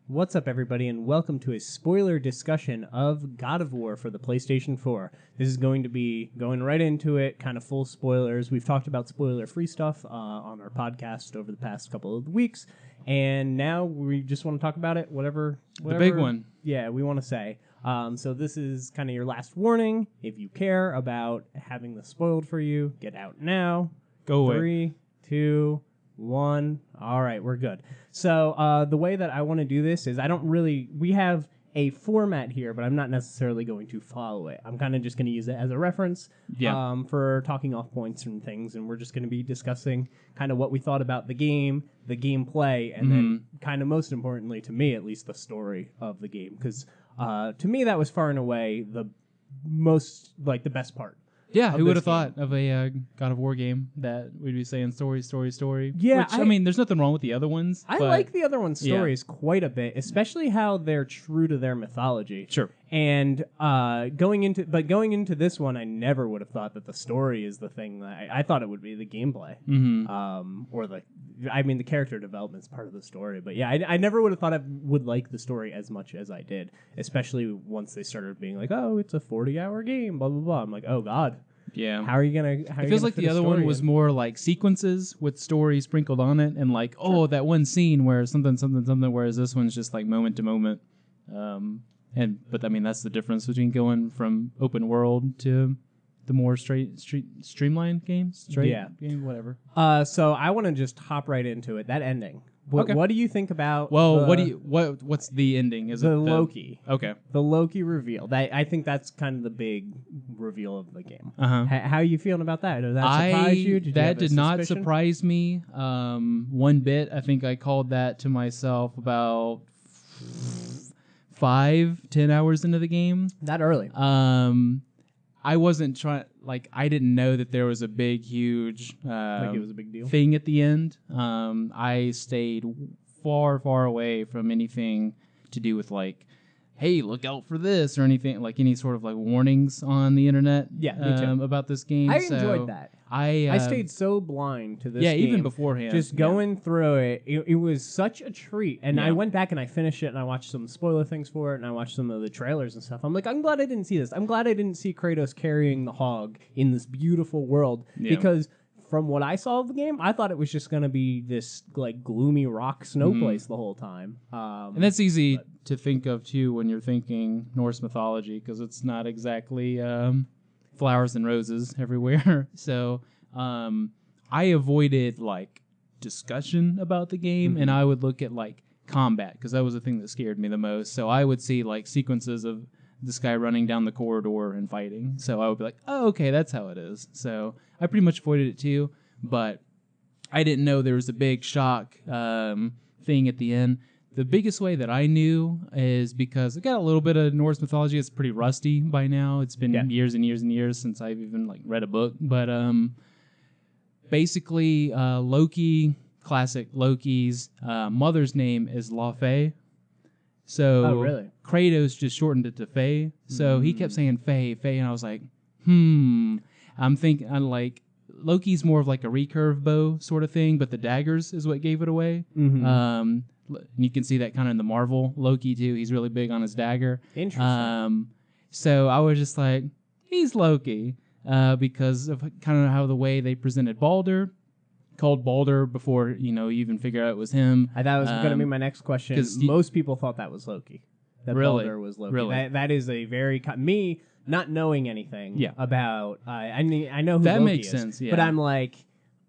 What's up, everybody, and welcome to a spoiler discussion of God of War for the PlayStation 4. This is going to be going right into it, kind of full spoilers. We've talked about spoiler-free stuff on our podcast over the past couple of weeks, and now we just want to talk about it, whatever the big one. Yeah, we want to say. So this is kind of your last warning. If you care about having this spoiled for you, get out now. Go away. 3, 2, 1. All right, we're good. So the way that I want to do this is we have a format here, but I'm not necessarily going to follow it. I'm kind of just going to use it as a reference for talking off points and things, and we're just going to be discussing kind of what we thought about the game, the gameplay, and then kind of most importantly, to me at least, the story of the game. Because to me, that was far and away the most, the best part. Yeah, who would have thought of a God of War game that we'd be saying story. Yeah, which, I mean, there's nothing wrong with the other ones. I like the other one's stories quite a bit, especially how they're true to their mythology. Sure. And going into this one, I never would have thought that the story is the thing that I thought it would be the gameplay, the character development is part of the story. But yeah, I never would have thought I would like the story as much as I did, especially once they started being like, oh, it's a 40-hour game, blah blah blah. I'm like, oh god. Yeah. How are you gonna? It feels like the other one was more like sequences with story sprinkled on it, and like, that one scene where something, whereas this one's just like moment to moment. But I mean, that's the difference between going from open world to the more streamlined games. Game, whatever. So I want to just hop right into it. That ending. Okay. What do you think about? Well, what's the ending? Is it Loki? Okay. The Loki reveal. I think that's kind of the big reveal of the game. Uh-huh. How are you feeling about that? Did that surprise you? That did not surprise me one bit. I think I called that to myself about 5-10 hours into the game. That early. I wasn't trying. I didn't know that there was a big, huge it was a big deal thing at the end. I stayed far away from anything to do with hey, look out for this or anything, any sort of warnings on the internet. Yeah, me too. About this game. I enjoyed that. I stayed so blind to this game. Yeah, even beforehand. Just going through it was such a treat. And I went back and I finished it and I watched some spoiler things for it and I watched some of the trailers and stuff. I'm like, I'm glad I didn't see this. I'm glad I didn't see Kratos carrying the hog in this beautiful world because from what I saw of the game, I thought it was just going to be this gloomy rock snow place the whole time. And that's easy to think of too when you're thinking Norse mythology because it's not exactly flowers and roses everywhere. So I avoided discussion about the game and I would look at combat because that was the thing that scared me the most. So I would see sequences of this guy running down the corridor and fighting. So I would be like, oh, okay, that's how it is. So I pretty much avoided it too, but I didn't know there was a big shock thing at the end. The biggest way that I knew is because I got a little bit of Norse mythology. It's pretty rusty by now. It's been years and years and years since I've even read a book. But basically, Loki, classic Loki's mother's name is Laufey. So really? Kratos just shortened it to Faye. So he kept saying Faye, and I was like, I'm thinking, Loki's more of a recurve bow sort of thing, but the daggers is what gave it away. You can see that kind of in the Marvel Loki too. He's really big on his dagger. Interesting. So I was just like, he's Loki because of kind of how the way they presented Baldur. Called Baldur before you even figure out it was him. I thought it was going to be my next question. Most people thought that was Loki. That really? Baldur was Loki. Really? That is a very me not knowing anything about. I know who that Loki makes is, sense. Yeah. But I'm like,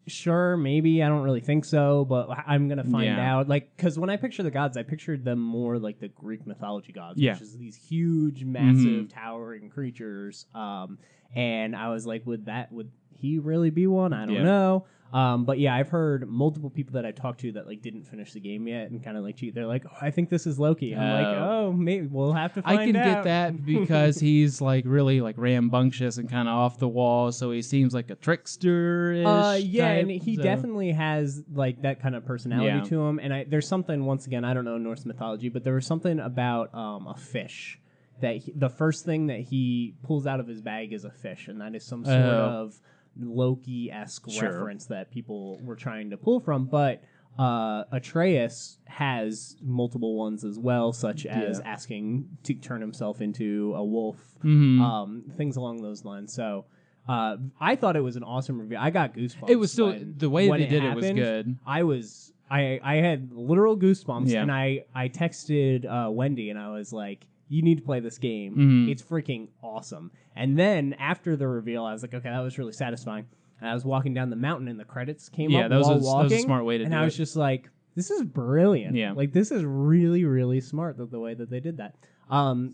sure, maybe I don't really think so, but I'm gonna find out. Because when I picture the gods, I pictured them more like the Greek mythology gods, which is these huge, massive, towering creatures. And I was like, would he really be one? I don't know. But yeah, I've heard multiple people that I talked to that didn't finish the game yet and kind of cheat. They're like, oh, I think this is Loki. I'm like, oh, maybe we'll have to find out. I can get that because he's really rambunctious and kind of off the wall, so he seems like a trickster-ish type, and he definitely has that kind of personality to him. And there's something, once again, I don't know Norse mythology, but there was something about a fish that the first thing that he pulls out of his bag is a fish, and that is some sort of Loki-esque reference that people were trying to pull from. But Atreus has multiple ones as well, such as asking to turn himself into a wolf, things along those lines. So I thought it was an awesome review. I got goosebumps. It was still the way they did it was good. I had literal goosebumps, and I texted Wendy, and I was like, "You need to play this game. It's freaking awesome." And then after the reveal, I was like, "Okay, that was really satisfying." And I was walking down the mountain, and the credits came up while walking. That was a smart way to do it. And I was just like, "This is brilliant. Yeah. Like, this is really, really smart the way that they did that."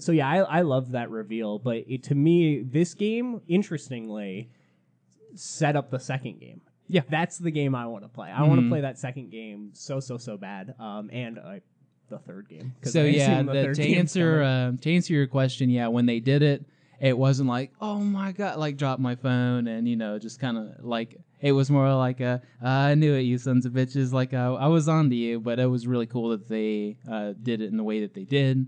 So yeah, I loved that reveal. But to me, this game, interestingly, set up the second game. Yeah, that's the game I want to play. I want to play that second game so bad. And the third game. So yeah, to answer your question, yeah, when they did it, it wasn't like, oh my god, like drop my phone and just kind of like, it was more like I knew it, you sons of bitches. Like I was on to you, but it was really cool that they did it in the way that they did.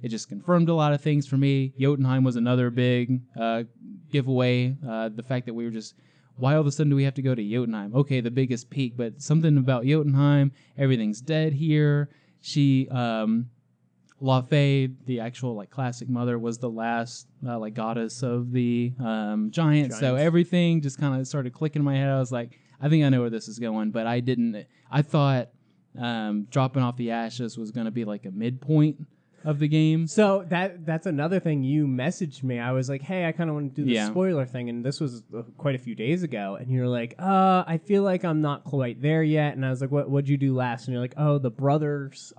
It just confirmed a lot of things for me. Jotunheim was another big giveaway. The fact that we were just, why all of a sudden do we have to go to Jotunheim? Okay, the biggest peak, but something about Jotunheim, everything's dead here. She, La Fey, the actual like classic mother, was the last like goddess of the giants. So everything just kind of started clicking in my head. I was like, I think I know where this is going, but I didn't. I thought dropping off the ashes was going to be like a midpoint of the game. So that's another thing. You messaged me. I was like, hey, I kind of want to do the spoiler thing, and this was quite a few days ago. And you're like, I feel like I'm not quite there yet. And I was like, what'd you do last? And you're like, oh, the brothers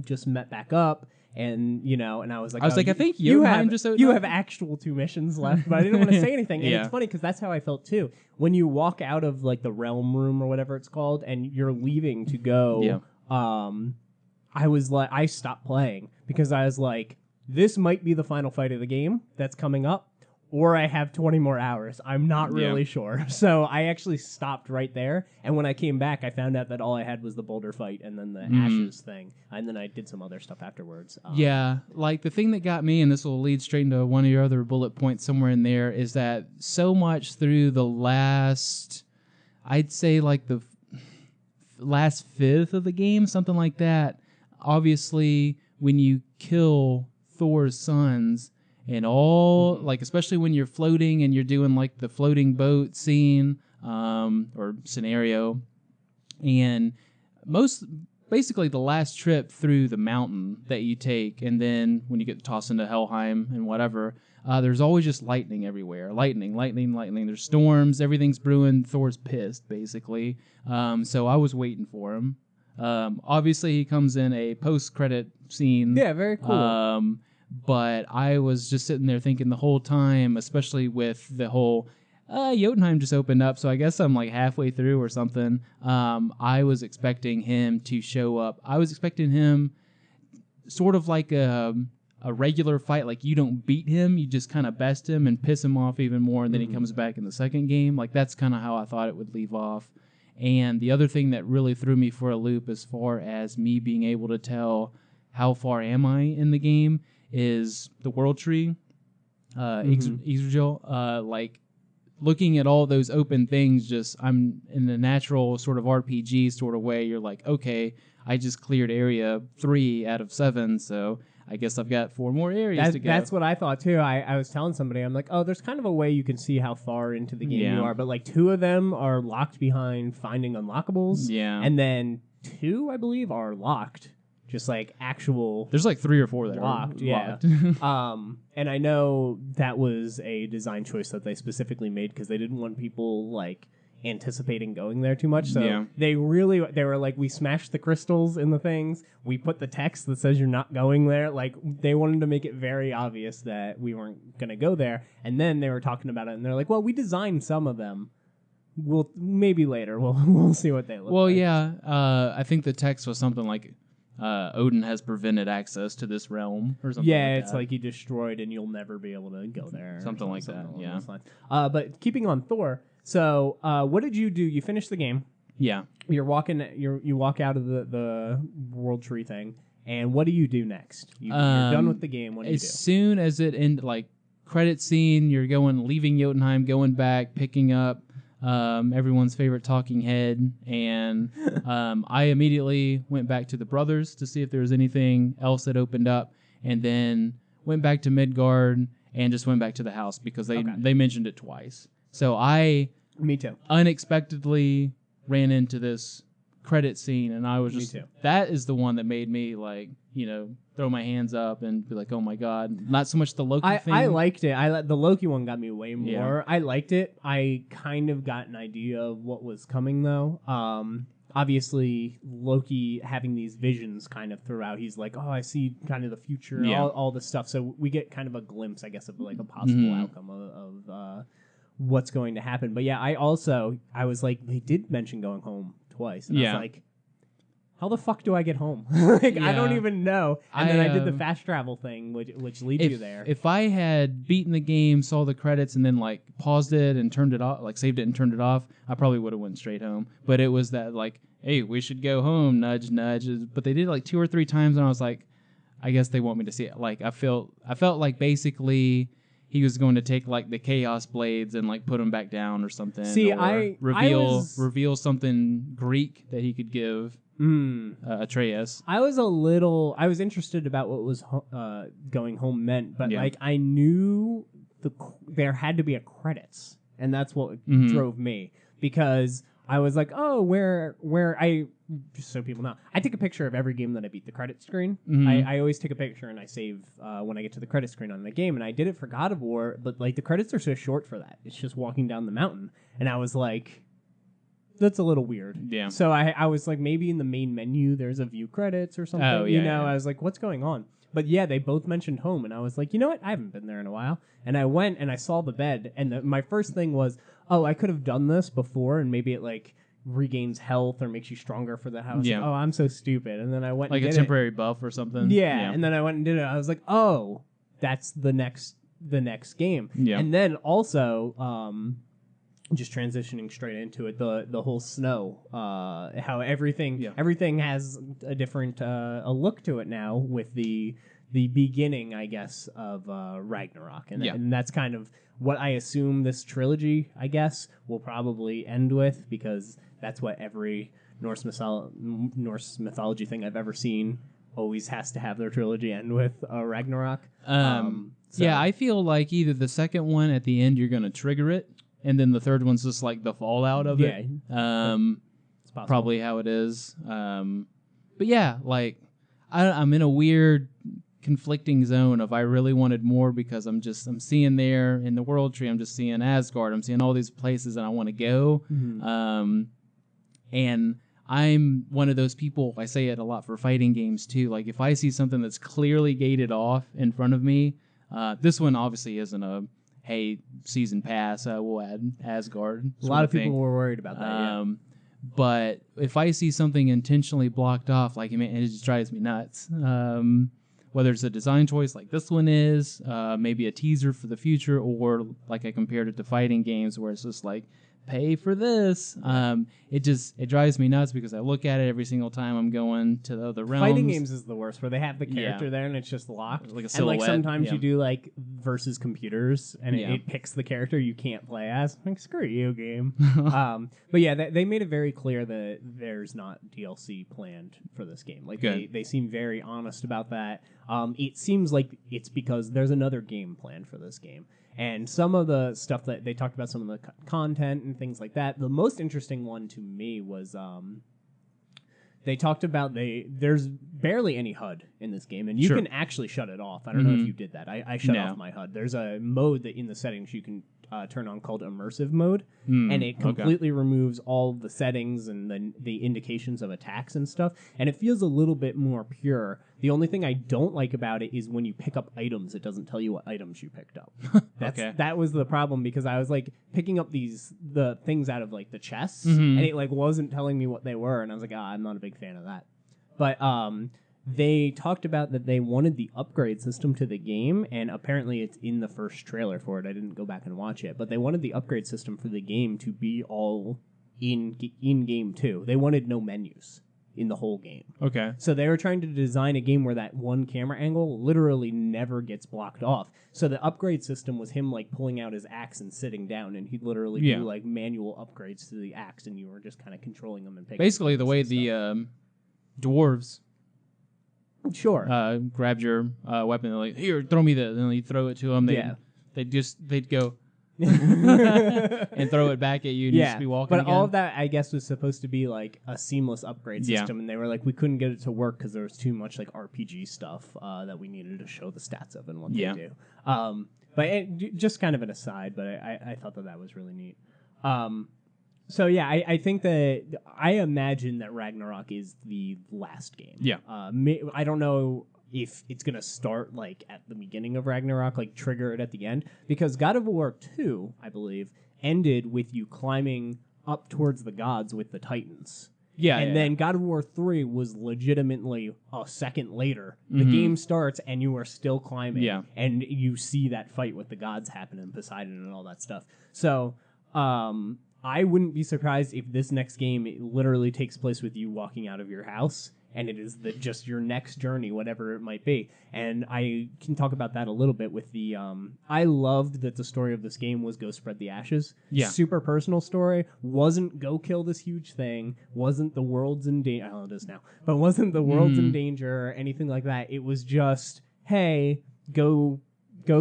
just met back up. And and I was like, I think you have actual 2 missions left, but I didn't want to say anything. And it's funny because that's how I felt too. When you walk out of like the realm room or whatever it's called, and you're leaving to go, I was like, I stopped playing because I was like, this might be the final fight of the game that's coming up, or I have 20 more hours. I'm not really sure. So I actually stopped right there. And when I came back, I found out that all I had was the boulder fight and then the ashes thing. And then I did some other stuff afterwards. Like the thing that got me, and this will lead straight into one of your other bullet points somewhere in there, is that so much through the last, I'd say like the last fifth of the game, something like that. Obviously, when you kill Thor's sons, and all, like, especially when you're floating and you're doing, like, the floating boat scene or scenario, and basically the last trip through the mountain that you take, and then when you get tossed into Helheim and whatever, there's always just lightning everywhere. Lightning. There's storms. Everything's brewing. Thor's pissed, basically. So I was waiting for him. Obviously, he comes in a post-credit scene. Yeah, very cool. But I was just sitting there thinking the whole time, especially with the whole Jotunheim just opened up, so I guess I'm like halfway through or something. I was expecting him to show up. I was expecting him sort of like a regular fight, like you don't beat him, you just kind of best him and piss him off even more, and then he comes back in the second game. Like that's kind of how I thought it would leave off. And the other thing that really threw me for a loop as far as me being able to tell how far am I in the game is the world tree, Yggdrasil. Like looking at all those open things, just I'm in the natural sort of RPG sort of way. You're like, okay, I just cleared area 3 out of 7, so I guess I've got 4 more areas to go. That's what I thought too. I was telling somebody, I'm like, oh, there's kind of a way you can see how far into the game you are, but like 2 of them are locked behind finding unlockables, and then 2, I believe, are locked. Just like actual. There's like 3 or 4 that locked, are locked. And I know that was a design choice that they specifically made because they didn't want people like anticipating going there too much. So they were like, we smashed the crystals in the things. We put the text that says you're not going there. Like they wanted to make it very obvious that we weren't going to go there. And then they were talking about it and they're like, well, we designed some of them. We'll maybe later. We'll see what they look like. Well, yeah. I think the text was something like, Odin has prevented access to this realm or something. Yeah, like it's that. like he destroyed and you'll never be able to go there. Something like that, yeah. But keeping on Thor, so what did you do? You finished the game. Yeah. You walk out of the world tree thing, and what do you do next? You're done with the game. What do you do? As soon as it ended, like credit scene, you're leaving Jotunheim, going back, picking up everyone's favorite talking head, and I immediately went back to the brothers to see if there was anything else that opened up, and then went back to Midgard and just went back to the house because they mentioned it twice. So Me too. unexpectedly ran into this credit scene, and I was just that is the one that made me like, throw my hands up and be like, oh my god. Not so much the Loki thing. I liked it. The Loki one got me way more. Yeah. I liked it. I kind of got an idea of what was coming though. Obviously Loki having these visions kind of throughout. He's like, oh, I see kind of the future, all this stuff. So we get kind of a glimpse, I guess, of like a possible outcome of what's going to happen. But yeah, I was like, they did mention going home twice. And I was like, how the fuck do I get home? I don't even know. And then I did the fast travel thing, which leads you there. If I had beaten the game, saw the credits, and then like paused it and turned it off, like saved it and turned it off, I probably would have went straight home. But it was that like, hey, we should go home, nudge, nudge. But they did it like 2 or 3 times, and I was like, I guess they want me to see it. Like I felt like basically he was going to take like the Chaos Blades and like put them back down or something. See, or reveal something Greek that he could give Atreus. I was interested about what was going home meant, but like I knew there had to be a credits, and that's what drove me, because I was like, oh, where I, just so people know, I take a picture of every game that I beat the credit screen. I always take a picture and I save when I get to the credit screen on the game, and I did it for God of War, but like the credits are so short for that. It's just walking down the mountain, and I was like, that's a little weird. Yeah. So I was like, maybe in the main menu there's a view credits or something. Oh, yeah, I was like, what's going on? But yeah, they both mentioned home, and I was like, you know what? I haven't been there in a while. And I went and I saw the bed, and my first thing was, oh, I could have done this before, and maybe it like regains health or makes you stronger for the house. Yeah. Oh, I'm so stupid. And then I went like and a did temporary buff or something. Yeah, and then I went and did it. I was like, oh, that's the next game. Yeah. And then also, just transitioning straight into it, the whole snow, how everything has a different a look to it now with the beginning, I guess, of Ragnarok, and that's kind of what I assume this trilogy, I guess, will probably end with, because that's what every Norse mythology thing I've ever seen always has to have their trilogy end with Ragnarok. Yeah, I feel like either the second one at the end you're going to trigger it, and then the third one's just like the fallout of it. It's probably how it is. But yeah, like I'm in a weird conflicting zone of I really wanted more, because I'm seeing there in the world tree, I'm just seeing Asgard, I'm seeing all these places, and I want to go. And I'm one of those people, I say it a lot for fighting games too, like if I see something that's clearly gated off in front of me, this one obviously isn't a, hey, season pass, we'll add Asgard. A lot of people were worried about that, But if I see something intentionally blocked off, like, it just drives me nuts. Whether it's a design choice like this one is, maybe a teaser for the future, or like I compared it to fighting games where it's just like, pay for this. It drives me nuts, because I look at it every single time I'm going to the other realms. Fighting games is the worst, where they have the character there and it's just locked. Like a silhouette. And like sometimes you do like versus computers, and it picks the character you can't play as. Like, screw you, game. But yeah, they made it very clear that there's not DLC planned for this game. Like they seem very honest about that. It seems like it's because there's another game planned for this game. And some of the stuff that they talked about, some of the content and things like that, the most interesting one to me was they talked about there's barely any HUD in this game, and you can actually shut it off. I don't know if you did that. I shut off my HUD. There's a mode that in the settings you can turn on called immersive mode, and it completely removes all the settings and the indications of attacks and stuff, and it feels a little bit more pure. The only thing I don't like about it is when you pick up items, it doesn't tell you what items you picked up. That was the problem, because I was like picking up the things out of like the chests, and it like wasn't telling me what they were, and I was like, I'm not a big fan of that. But they talked about that they wanted the upgrade system to the game, and apparently it's in the first trailer for it. I didn't go back and watch it, but they wanted the upgrade system for the game to be all in game too. They wanted no menus in the whole game. Okay. So they were trying to design a game where that one camera angle literally never gets blocked off. So the upgrade system was him like pulling out his axe and sitting down, and he'd literally do like manual upgrades to the axe, and you were just kind of controlling them and picking. Basically, the way the dwarves grabbed your weapon, they're like, here, throw me that, and then you throw it to them. They'd go. And throw it back at you and you just be walking but again. All of that, I guess, was supposed to be like a seamless upgrade system, and they were like, we couldn't get it to work because there was too much like RPG stuff that we needed to show the stats of and what they do. Just kind of an aside, but I thought that was really neat. So yeah, I think that I imagine that Ragnarok is the last game. Yeah. I don't know if it's going to start like at the beginning of Ragnarok, like trigger it at the end, because God of War 2, I believe, ended with you climbing up towards the gods with the Titans. Yeah. And then God of War 3 was legitimately a second later. The game starts and you are still climbing. Yeah. And you see that fight with the gods happen and Poseidon and all that stuff. So, I wouldn't be surprised if this next game literally takes place with you walking out of your house, and it is just your next journey, whatever it might be. And I can talk about that a little bit with the... I loved that the story of this game was go spread the ashes. Yeah. Super personal story. Wasn't go kill this huge thing. Wasn't the world's in danger. Oh, it is now. But wasn't the world's in danger or anything like that. It was just, hey, go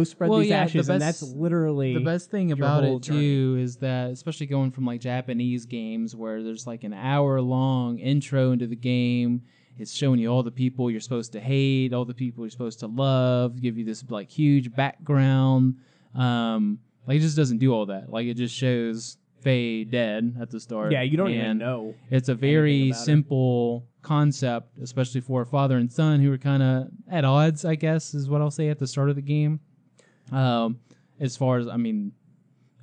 spread these ashes, and that's literally the best thing about it too journey. Is that, especially going from like Japanese games where there's like an hour-long intro into the game, it's showing you all the people you're supposed to hate, all the people you're supposed to love, give you this like huge background. Like it just doesn't do all that. Like it just shows Faye dead at the start. Yeah, you don't even know. It's a very simple concept, especially for a father and son who are kind of at odds, I guess, is what I'll say at the start of the game. As far as, I mean,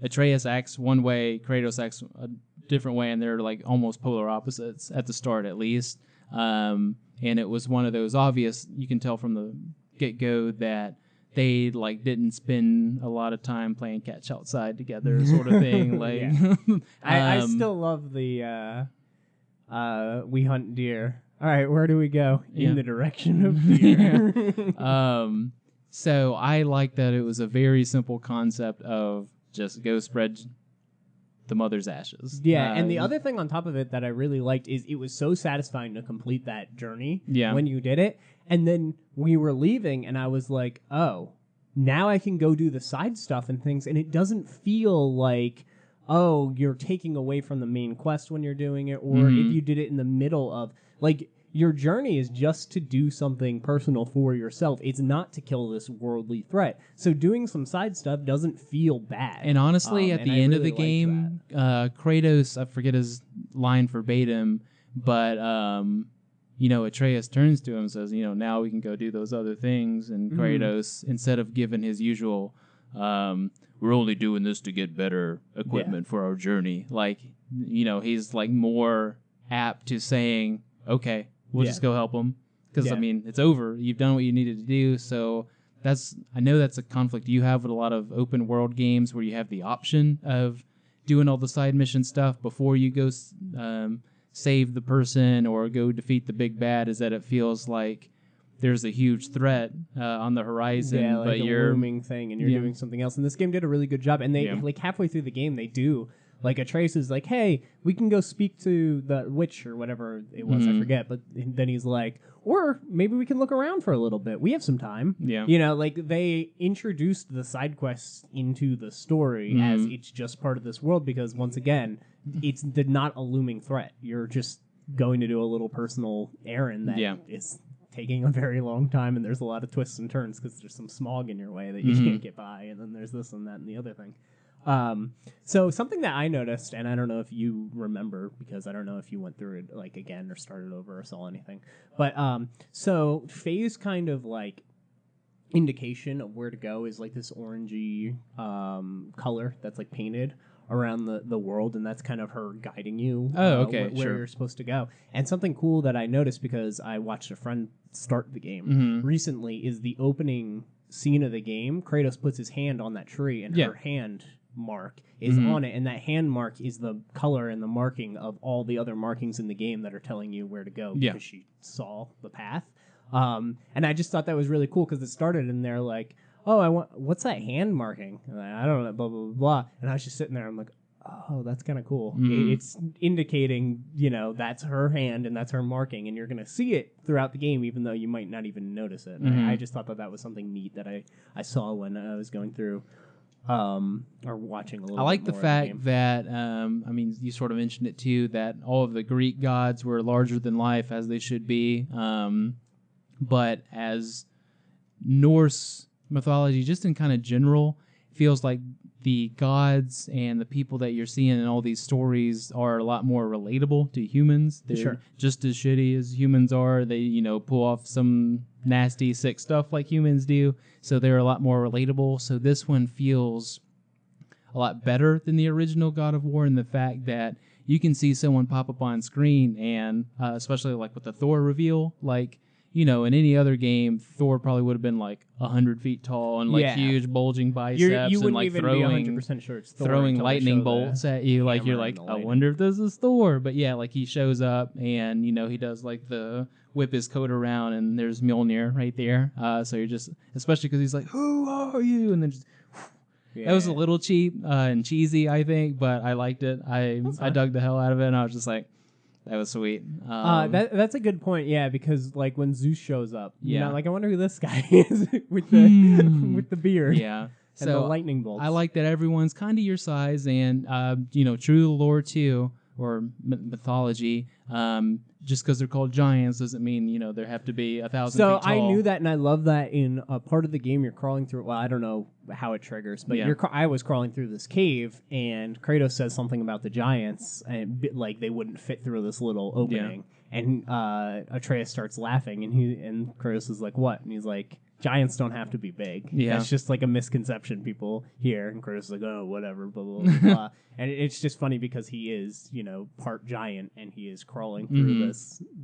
Atreus acts one way, Kratos acts a different way, and they're like almost polar opposites at the start, at least. And it was one of those obvious, you can tell from the get-go that they like didn't spend a lot of time playing catch outside together, sort of thing. Like, I still love the we hunt deer. All right, where do we go? In the direction of deer. So I like that it was a very simple concept of just go spread the mother's ashes. Yeah, and the other thing on top of it that I really liked is it was so satisfying to complete that journey when you did it. And then we were leaving, and I was like, oh, now I can go do the side stuff and things, and it doesn't feel like, oh, you're taking away from the main quest when you're doing it, or if you did it in the middle of, like, your journey is just to do something personal for yourself. It's not to kill this worldly threat. So doing some side stuff doesn't feel bad. And honestly, at the end of the game, Kratos, I forget his line verbatim, but, you know, Atreus turns to him and says, you know, now we can go do those other things. And Kratos, instead of giving his usual, we're only doing this to get better equipment for our journey, like, you know, he's like more apt to saying, okay, we'll just go help them. Because, I mean, it's over. You've done what you needed to do. So I know that's a conflict you have with a lot of open world games where you have the option of doing all the side mission stuff before you go save the person or go defeat the big bad, is that it feels like there's a huge threat on the horizon, like but you're looming thing, and you're doing something else. And this game did a really good job. And they like halfway through the game, they do. Like, Atreus is like, hey, we can go speak to the witch or whatever it was, I forget. But then he's like, or maybe we can look around for a little bit. We have some time. Yeah. You know, like, they introduced the side quests into the story as it's just part of this world because, once again, it's not a looming threat. You're just going to do a little personal errand that is taking a very long time, and there's a lot of twists and turns because there's some smog in your way that you can't get by, and then there's this and that and the other thing. So something that I noticed, and I don't know if you remember because I don't know if you went through it like again or started over or saw anything, but so Faye's kind of like indication of where to go is like this orangey color that's like painted around the world, and that's kind of her guiding you where you're supposed to go. And something cool that I noticed because I watched a friend start the game recently is the opening scene of the game. Kratos puts his hand on that tree, and her hand mark is on it, and that hand mark is the color and the marking of all the other markings in the game that are telling you where to go because she saw the path. And I just thought that was really cool because it started in there like, oh, what's that hand marking? And I don't know, blah, blah, blah, blah. And I was just sitting there, I'm like, oh, that's kind of cool. It's indicating, that's her hand and that's her marking, and you're going to see it throughout the game, even though you might not even notice it. I just thought that was something neat that I saw when I was going through or watching a little bit I like more the fact that, you sort of mentioned it too, that all of the Greek gods were larger than life, as they should be. But as Norse mythology, just in kind of general, feels like the gods and the people that you're seeing in all these stories are a lot more relatable to humans. They're just as shitty as humans are. They, pull off some nasty, sick stuff like humans do. So they're a lot more relatable. So this one feels a lot better than the original God of War in the fact that you can see someone pop up on screen, and especially like with the Thor reveal, like, in any other game, Thor probably would have been like 100 feet tall and like huge bulging biceps you and like even throwing, be 100% sure it's Thor throwing lightning bolts at you. Like you're like, I wonder if this is Thor. But yeah, like he shows up and he does like the whip his coat around and there's Mjolnir right there. So you're just, especially because he's like, who are you? And then just. That was a little cheap and cheesy, I think, but I liked it. I dug the hell out of it, and I was just like, that was sweet. That's a good point, yeah, because like when Zeus shows up, I wonder who this guy is with the with the beard, and the lightning bolts. I like that everyone's kind of your size, and true to the lore too, or mythology. Just because they're called giants doesn't mean they have to be 1,000 feet tall. So I knew that, and I love that in a part of the game you're crawling through. Well, I don't know how it triggers, but I was crawling through this cave, and Kratos says something about the giants, and like they wouldn't fit through this little opening. And Atreus starts laughing, and Kratos is like, "What?" And he's like, "Giants don't have to be big. That's just like a misconception people hear." And Kratos is like, "Oh, whatever, blah blah blah." blah. And it's just funny because he is, part giant, and he is crawling through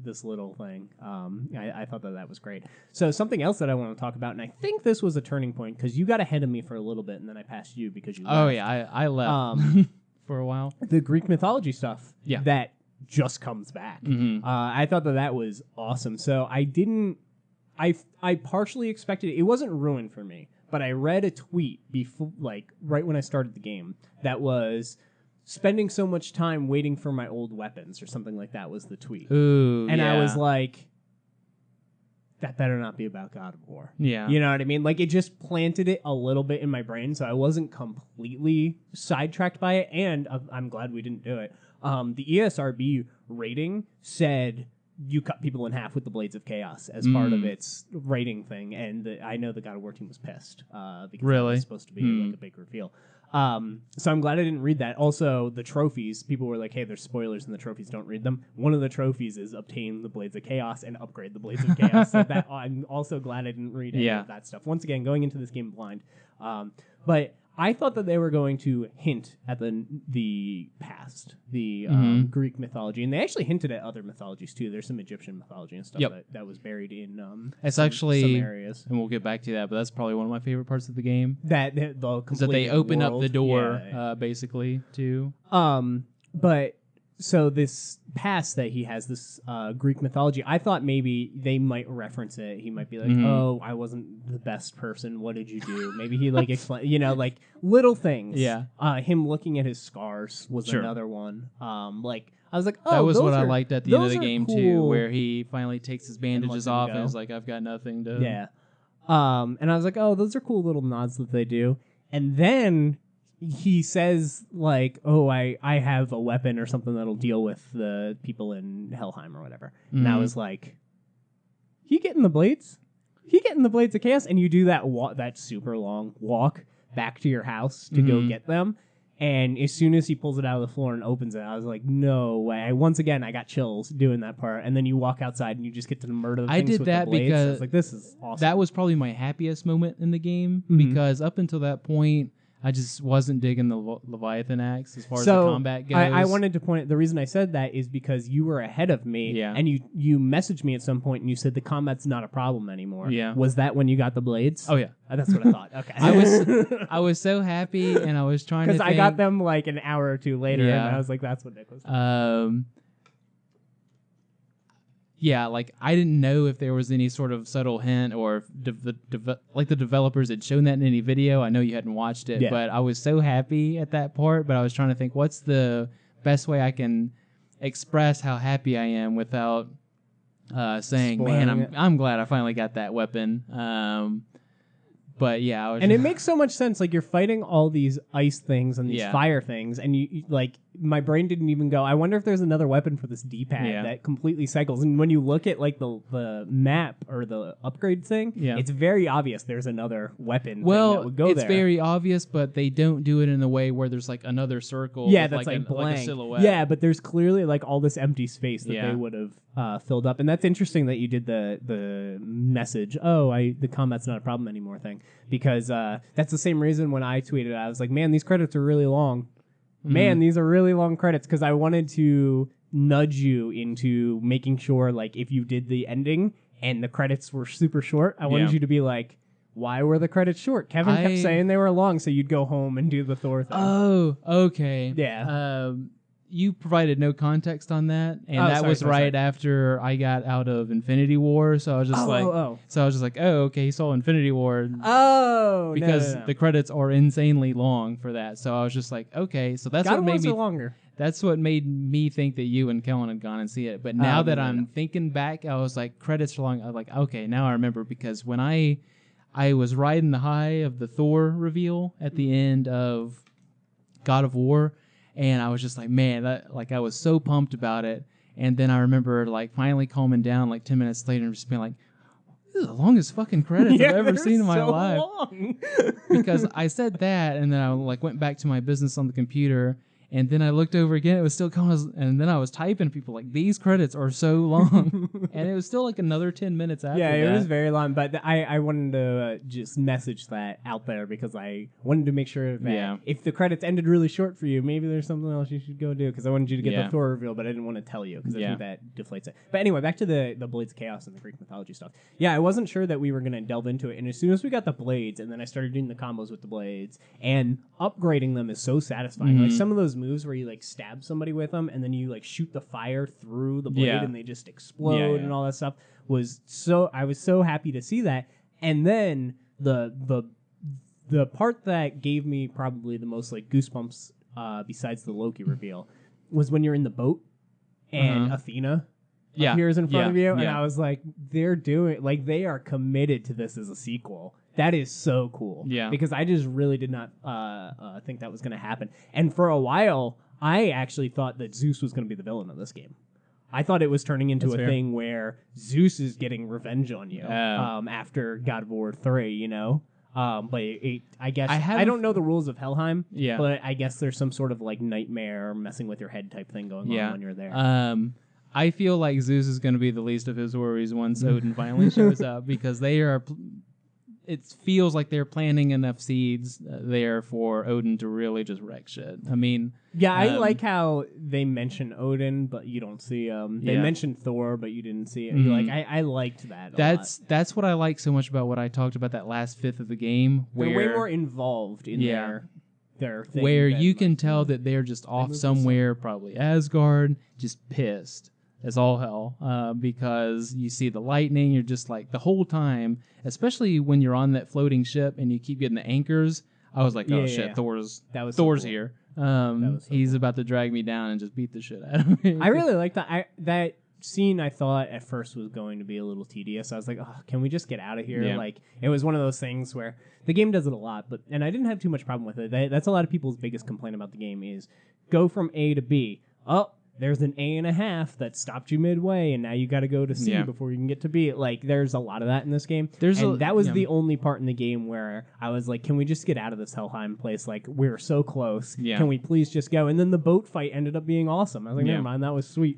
this little thing. I thought that was great. So something else that I want to talk about, and I think this was a turning point because you got ahead of me for a little bit, and then I passed you because you left. Oh yeah, I left for a while. The Greek mythology stuff that just comes back. I thought that was awesome. So I partially expected it wasn't ruined for me, but I read a tweet before, like right when I started the game, that was spending so much time waiting for my old weapons or something like that was the tweet. Ooh, and I was like, that better not be about God of War. Yeah. You know what I mean? Like it just planted it a little bit in my brain, so I wasn't completely sidetracked by it, and I'm glad we didn't do it. The ESRB rating said you cut people in half with the Blades of Chaos as part of its rating thing, and I know the God of War team was pissed because it was supposed to be like a big reveal. So I'm glad I didn't read that. Also, the trophies, people were like, hey, there's spoilers in the trophies, don't read them. One of the trophies is obtain the Blades of Chaos and upgrade the Blades of Chaos. So that I'm also glad I didn't read any of that stuff. Once again, going into this game blind. But I thought that they were going to hint at the past, the Greek mythology, and they actually hinted at other mythologies too. There's some Egyptian mythology and stuff that was buried in some areas. And we'll get back to that, but that's probably one of my favorite parts of the game. That they open up the door, basically, to. But so this past that he has, this Greek mythology, I thought maybe they might reference it. He might be like, oh, I wasn't the best person. What did you do? Maybe he like explain, like little things. Yeah. Him looking at his scars was another one. Like I was like, oh, that was what I liked at the end of the game cool. too, where he finally takes his bandages off and is like, I've got nothing to. Yeah. And I was like, oh, those are cool little nods that they do. And then he says, like, oh, I have a weapon or something that'll deal with the people in Helheim or whatever. And I was like, he getting the blades? He getting the Blades of Chaos? And you do that super long walk back to your house to go get them. And as soon as he pulls it out of the floor and opens it, I was like, no way. Once again, I got chills doing that part. And then you walk outside and you just get to murder the things with the blades. Because I was like, this is awesome. That was probably my happiest moment in the game because up until that point, I just wasn't digging the Leviathan axe as far as So the combat goes. I wanted to point. The reason I said that is because you were ahead of me, Yeah. and you messaged me at some point and you said the combat's not a problem anymore. Yeah. Was that when you got the blades? Oh yeah, That's what I thought. Okay. I was so happy, and I was trying to because I got them like an hour or two later, Yeah. and I was like, "That's what Nick was." Yeah, like I didn't know if there was any sort of subtle hint or if like the developers had shown that in any video. I know you hadn't watched it, Yeah. but I was so happy at that part. But I was trying to think, what's the best way I can express how happy I am without saying, Spoiling "Man, it. I'm glad I finally got that weapon." But yeah, I was And it makes so much sense. Like you're fighting all these ice things and these Yeah. fire things, and you like my brain didn't even go. I wonder if there's another weapon for this D-pad Yeah. that completely cycles. And when you look at like the map or the upgrade thing, Yeah. it's very obvious there's another weapon. thing that well, would go it's there. very obvious, but they don't do it in a way where there's like another circle. Yeah, with that's like, like a blank. silhouette. Yeah, but there's clearly like all this empty space that Yeah. they would have filled up, and that's interesting that you did the message. Oh, the combat's not a problem anymore thing, because that's the same reason when I tweeted, I was like, man, these credits are really long. Man, these are really long credits, because I wanted to nudge you into making sure, like, if you did the ending and the credits were super short, I wanted Yeah. you to be like, why were the credits short? Kevin kept saying they were long, so you'd go home and do the Thor thing. Oh, okay. Yeah. You provided no context on that, and Oh, that was sorry. right after I got out of Infinity War. So I was just so I was just like, oh, okay, he saw Infinity War because no. the credits are insanely long for that. So I was just like, okay, so that's what made me. Longer. That's what made me think that you and Kellen had gone and see it. But now that I'm thinking back, I was like, credits are long. I was like, okay, now I remember, because when I was riding the high of the Thor reveal at the end of God of War. And I was just like, man, I was so pumped about it. And then I remember like finally calming down like 10 minutes later and just being like, this is the longest fucking credits I've ever seen in my life. Long. Because I said that, and then I like went back to my business on the computer, and then I looked over again. It was still going, and then I was typing people like, these credits are so long. And it was still like another 10 minutes after that. Yeah, it was very long. But I wanted to just message that out there, because I wanted to make sure that if the credits ended really short for you, maybe there's something else you should go do, because I wanted you to get the Thor reveal, but I didn't want to tell you, because I think that deflates it. But anyway, back to the Blades of Chaos and the Greek mythology stuff. Yeah, I wasn't sure that we were going to delve into it. And as soon as we got the blades, and then I started doing the combos with the blades, and upgrading them is so satisfying. Like some of those moves where you like stab somebody with them, and then you like shoot the fire through the blade, and they just explode and all that stuff. I was so happy to see that. And then the part that gave me probably the most like goosebumps, besides the Loki reveal, was when you're in the boat and Athena appears in front of you, and I was like, they are committed to this as a sequel. That is so cool. Yeah. Because I just really did not think that was going to happen. And for a while, I actually thought that Zeus was going to be the villain of this game. I thought it was turning into thing where Zeus is getting revenge on you after God of War 3, you know? But I guess I don't know the rules of Helheim, but I guess there's some sort of like nightmare messing with your head type thing going on when you're there. I feel like Zeus is going to be the least of his worries once Odin finally shows up, because they are... It feels like they're planting enough seeds there for Odin to really just wreck shit. I mean... Yeah, I like how they mention Odin, but you don't see him. They mentioned Thor, but you didn't see it. Like I liked that a lot. That's what I like so much about what I talked about that last fifth of the game. They're way more involved in their thing. Where you can tell that they're just off somewhere, probably Asgard, just pissed as all hell, because you see the lightning. You're just like, the whole time, especially when you're on that floating ship and you keep getting the anchors, I was like, oh shit, Thor's here. He's about to drag me down and just beat the shit out of me. I really like that. That scene, I thought at first was going to be a little tedious. I was like, oh, can we just get out of here? Like, it was one of those things where the game does it a lot, and I didn't have too much problem with it. That's a lot of people's biggest complaint about the game is go from A to B. Oh, there's an A.5 that stopped you midway, and now you got to go to C before you can get to B. Like, there's a lot of that in this game. That was the only part in the game where I was like, can we just get out of this Helheim place? Like, we're so close. Can we please just go? And then the boat fight ended up being awesome. I was like, never mind, that was sweet.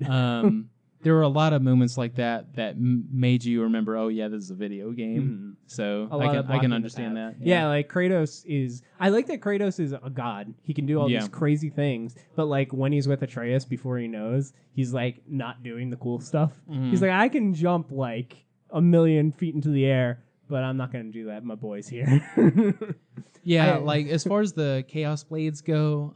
there were a lot of moments like that that made you remember, oh yeah, this is a video game. Mm-hmm. So I can understand that. Yeah, like Kratos is. I like that Kratos is a god. He can do all these crazy things, but like when he's with Atreus before he knows, he's like not doing the cool stuff. Mm-hmm. He's like, I can jump like 1,000,000 feet into the air, but I'm not going to do that. My boy's here. Yeah, like as far as the Chaos Blades go,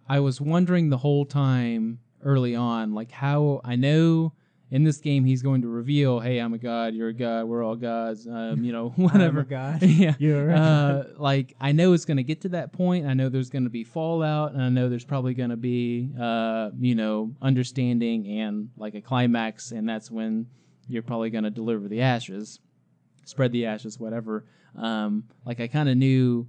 I was wondering the whole time early on, like how I know in this game he's going to reveal, hey, I'm a god, you're a god, we're all gods, whatever. I'm a god. Yeah. You're a god. Like I know it's going to get to that point. I know there's going to be fallout, and I know there's probably going to be, understanding and like a climax, and that's when you're probably going to deliver the ashes, spread the ashes, whatever. Like I kind of knew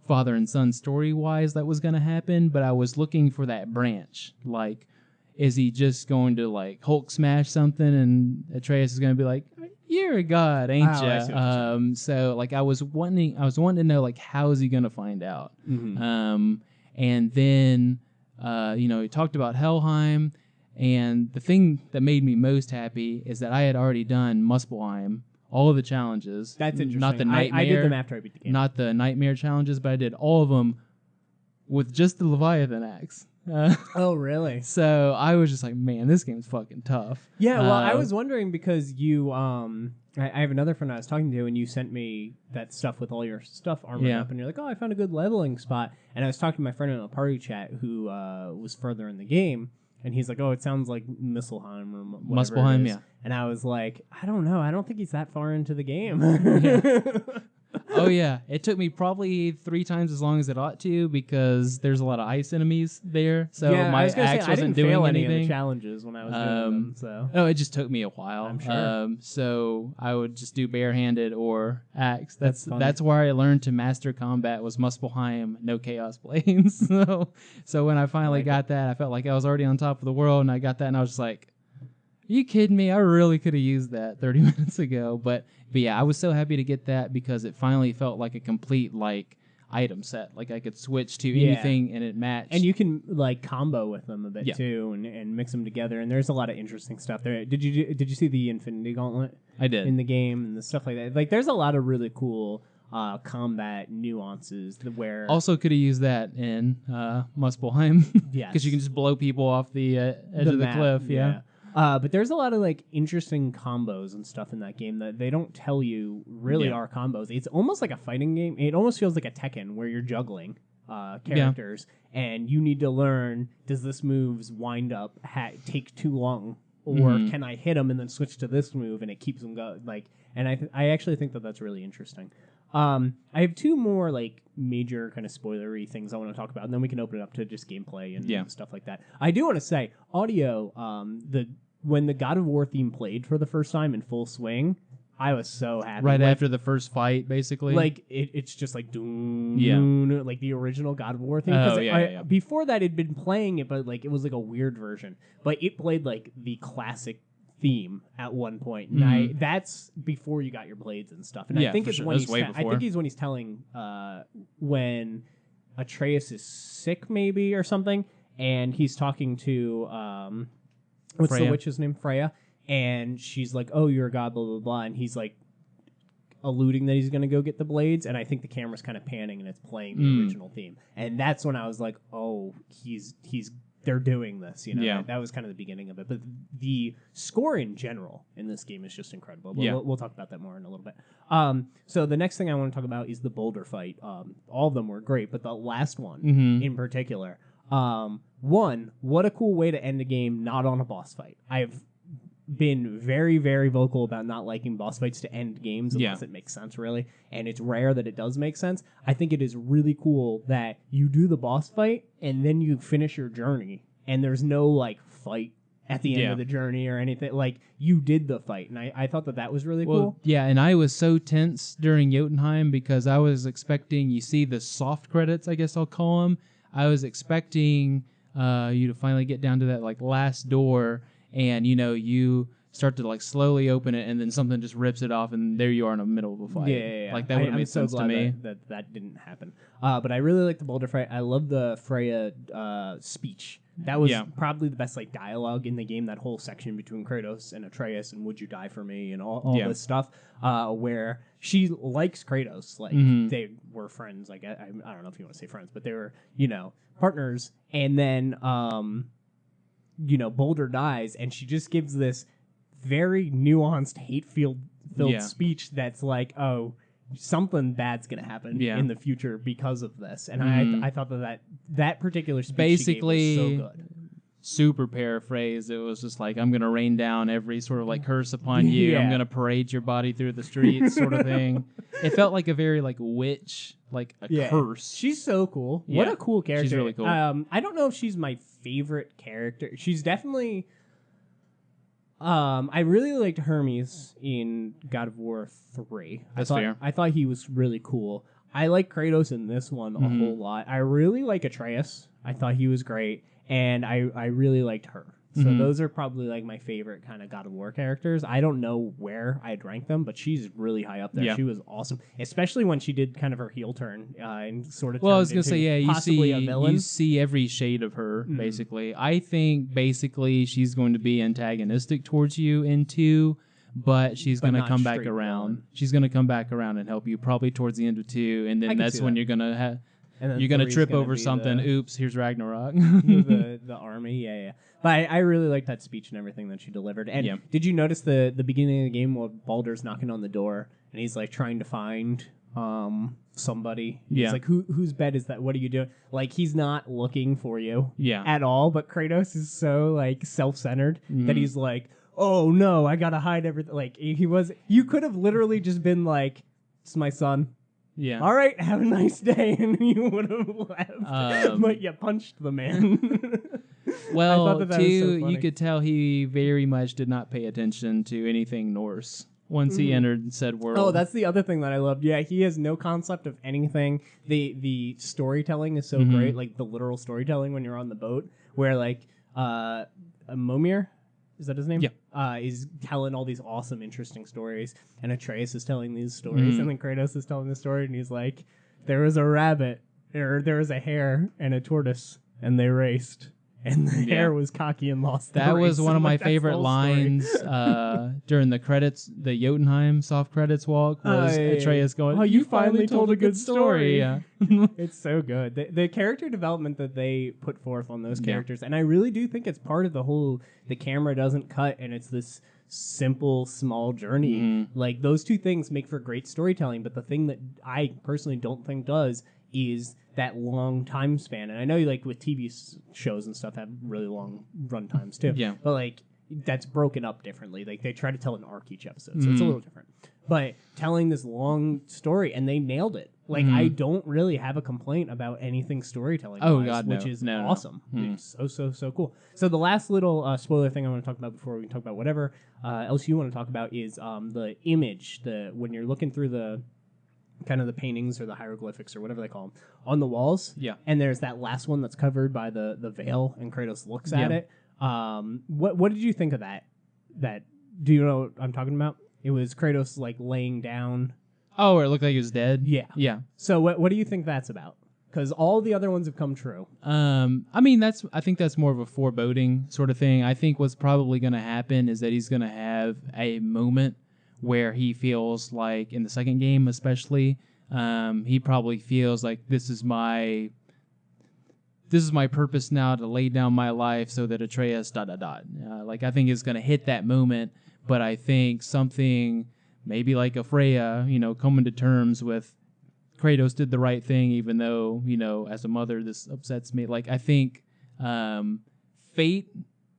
father and son story-wise that was going to happen, but I was looking for that branch. Like, is he just going to like Hulk smash something, and Atreus is going to be like, "You're a god, ain't ya?" So like I was wanting to know like how is he going to find out? Mm-hmm. And then he talked about Helheim, and the thing that made me most happy is that I had already done Muspelheim. All of the challenges. That's interesting. Not the nightmare. I did them after I beat the game. Not the nightmare challenges, but I did all of them with just the Leviathan axe. Oh, really? So I was just like, man, this game's fucking tough. Yeah, well, I was wondering because you, I have another friend I was talking to, and you sent me that stuff with all your stuff armored up, and you're like, oh, I found a good leveling spot. And I was talking to my friend in a party chat who was further in the game, and he's like, oh, it sounds like Misselheim or whatever Muspelheim, it is. yeah. And I was like, I don't know. I don't think he's that far into the game. Oh, yeah. It took me probably 3 times as long as it ought to because there's a lot of ice enemies there. So my axe wasn't doing anything. Any of the challenges when I was doing them. So. Oh, it just took me a while. I'm sure. So I would just do barehanded or axe. That's where I learned to master combat was Muspelheim, no Chaos Blades. So when I finally got that, I felt like I was already on top of the world, and I got that, and I was just like, are you kidding me? I really could have used that 30 minutes ago. But yeah, I was so happy to get that because it finally felt like a complete like item set. Like I could switch to anything and it matched. And you can like combo with them a bit too, and mix them together. And there's a lot of interesting stuff there. Did you see the Infinity Gauntlet? I did in the game and the stuff like that. Like there's a lot of really cool combat nuances where also could have used that in Muspelheim. Yes, because you can just blow people off the edge of the cliff. Yeah. But there's a lot of like interesting combos and stuff in that game that they don't tell you really are combos. It's almost like a fighting game. It almost feels like a Tekken where you're juggling characters and you need to learn, does this move's wind up take too long, or can I hit them and then switch to this move and it keeps them going? Like, and I actually think that that's really interesting. I have 2 more like major kind of spoilery things I want to talk about, and then we can open it up to just gameplay and stuff like that. I do want to say audio. When the God of War theme played for the first time in full swing, I was so happy. Right after the first fight, basically. Like it's just like doom, like the original God of War theme. Before that, it'd been playing it, but like it was like a weird version. But it played like the classic theme at one point, and that's before you got your blades and stuff. And I think it's when he's telling when Atreus is sick, maybe or something, and he's talking to what's the witch's name? Freya. And she's like, oh, you're a god, blah, blah, blah. And he's like alluding that he's going to go get the blades. And I think the camera's kind of panning and it's playing the original theme. And that's when I was like, oh, they're doing this. That was kind of the beginning of it. But the score in general in this game is just incredible. We'll talk about that more in a little bit. So the next thing I want to talk about is the boulder fight. All of them were great, but the last one in particular. One, what a cool way to end a game not on a boss fight. I've been very, very vocal about not liking boss fights to end games unless it makes sense, really. And it's rare that it does make sense. I think it is really cool that you do the boss fight and then you finish your journey and there's no like fight at the end of the journey or anything. Like you did the fight, and I thought that was really cool. Yeah, and I was so tense during Jotunheim because I was expecting, you see the soft credits, I guess I'll call them. I was expecting you to finally get down to that like last door, and you start to like slowly open it, and then something just rips it off, and there you are in the middle of a fight. Yeah. Like that would have made sense to me. That didn't happen. But I really like the boulder fight. I love the Freya speech That was probably the best like dialogue in the game. That whole section between Kratos and Atreus and "Would you die for me?" and all this stuff, where she likes Kratos, like they were friends. Like I don't know if you want to say friends, but they were partners. And then Boulder dies, and she just gives this very nuanced, hate-filled speech that's like, oh, something bad's gonna happen in the future because of this. And I thought that particular speech basically she gave was so good. Super paraphrased, it was just like, I'm gonna rain down every sort of like curse upon you. I'm gonna parade your body through the streets, sort of thing. It felt like a very like witch, like a curse. She's so cool. What a cool character. She's really cool. I don't know if she's my favorite character. She's definitely. I really liked Hermes in God of War 3. That's fair. I thought he was really cool. I like Kratos in this one a whole lot. I really like Atreus. I thought he was great. And I really liked her. So those are probably like my favorite kind of God of War characters. I don't know where I'd rank them, but she's really high up there. Yeah. She was awesome, especially when she did kind of her heel turn and sort of. Well, I was gonna say, you see every shade of her basically. I think basically she's going to be antagonistic towards you in 2, but she's going to come back around. Villain. She's going to come back around and help you probably towards the end of 2, and then that's when you're gonna have. You're going to trip over something. Oops, here's Ragnarok. the army, yeah. But I really liked that speech and everything that she delivered. And did you notice the beginning of the game while Baldur's knocking on the door and he's like trying to find somebody? He's like, whose bed is that? What are you doing? Like, he's not looking for you at all. But Kratos is so like self-centered that he's like, oh no, I got to hide everything. Like, you could have literally just been like, it's my son. Yeah. All right, have a nice day, and you would have left. But you punched the man. Well, I thought that too, was so funny. you could tell he very much did not pay attention to anything Norse once he entered said world. Oh, that's the other thing that I loved. Yeah, he has no concept of anything. The storytelling is so great, like the literal storytelling when you're on the boat, where like Momir. Is that his name? Yeah. Is telling all these awesome, interesting stories, and Atreus is telling these stories, and then Kratos is telling the story, and he's like, there was a rabbit, or there was a hare and a tortoise, and they raced. And the hare was cocky and lost the race. That was one of my favorite lines during the credits, the Jotunheim soft credits walk, was Atreus going, oh, you finally told a good story. Yeah. It's so good. The character development that they put forth on those characters, and I really do think it's part of the camera doesn't cut, and it's this simple, small journey. Like, those two things make for great storytelling, but the thing that I personally don't think does is that long time span. And I know, like, with TV shows and stuff have really long run times too. Yeah. But like, that's broken up differently. Like, they try to tell an arc each episode, so it's a little different. But telling this long story, and they nailed it. Like, I don't really have a complaint about anything storytelling. Which is awesome. It's so cool. So the last little spoiler thing I want to talk about before we can talk about whatever else you want to talk about is the image. When you're looking through the kind of the paintings or the hieroglyphics or whatever they call them on the walls. Yeah. And there's that last one that's covered by the veil, and Kratos looks at it. What did you think of that? Do you know what I'm talking about? It was Kratos like laying down. Oh, where it looked like he was dead? Yeah. Yeah. So what do you think that's about? Because all the other ones have come true. I mean, I think that's more of a foreboding sort of thing. I think what's probably going to happen is that he's going to have a moment where he feels like, in the second game especially, he probably feels like this is my purpose now, to lay down my life so that Atreus ... Like, I think it's going to hit that moment, but I think something maybe like a Freya, coming to terms with Kratos did the right thing, even though, as a mother, this upsets me. Like, I think fate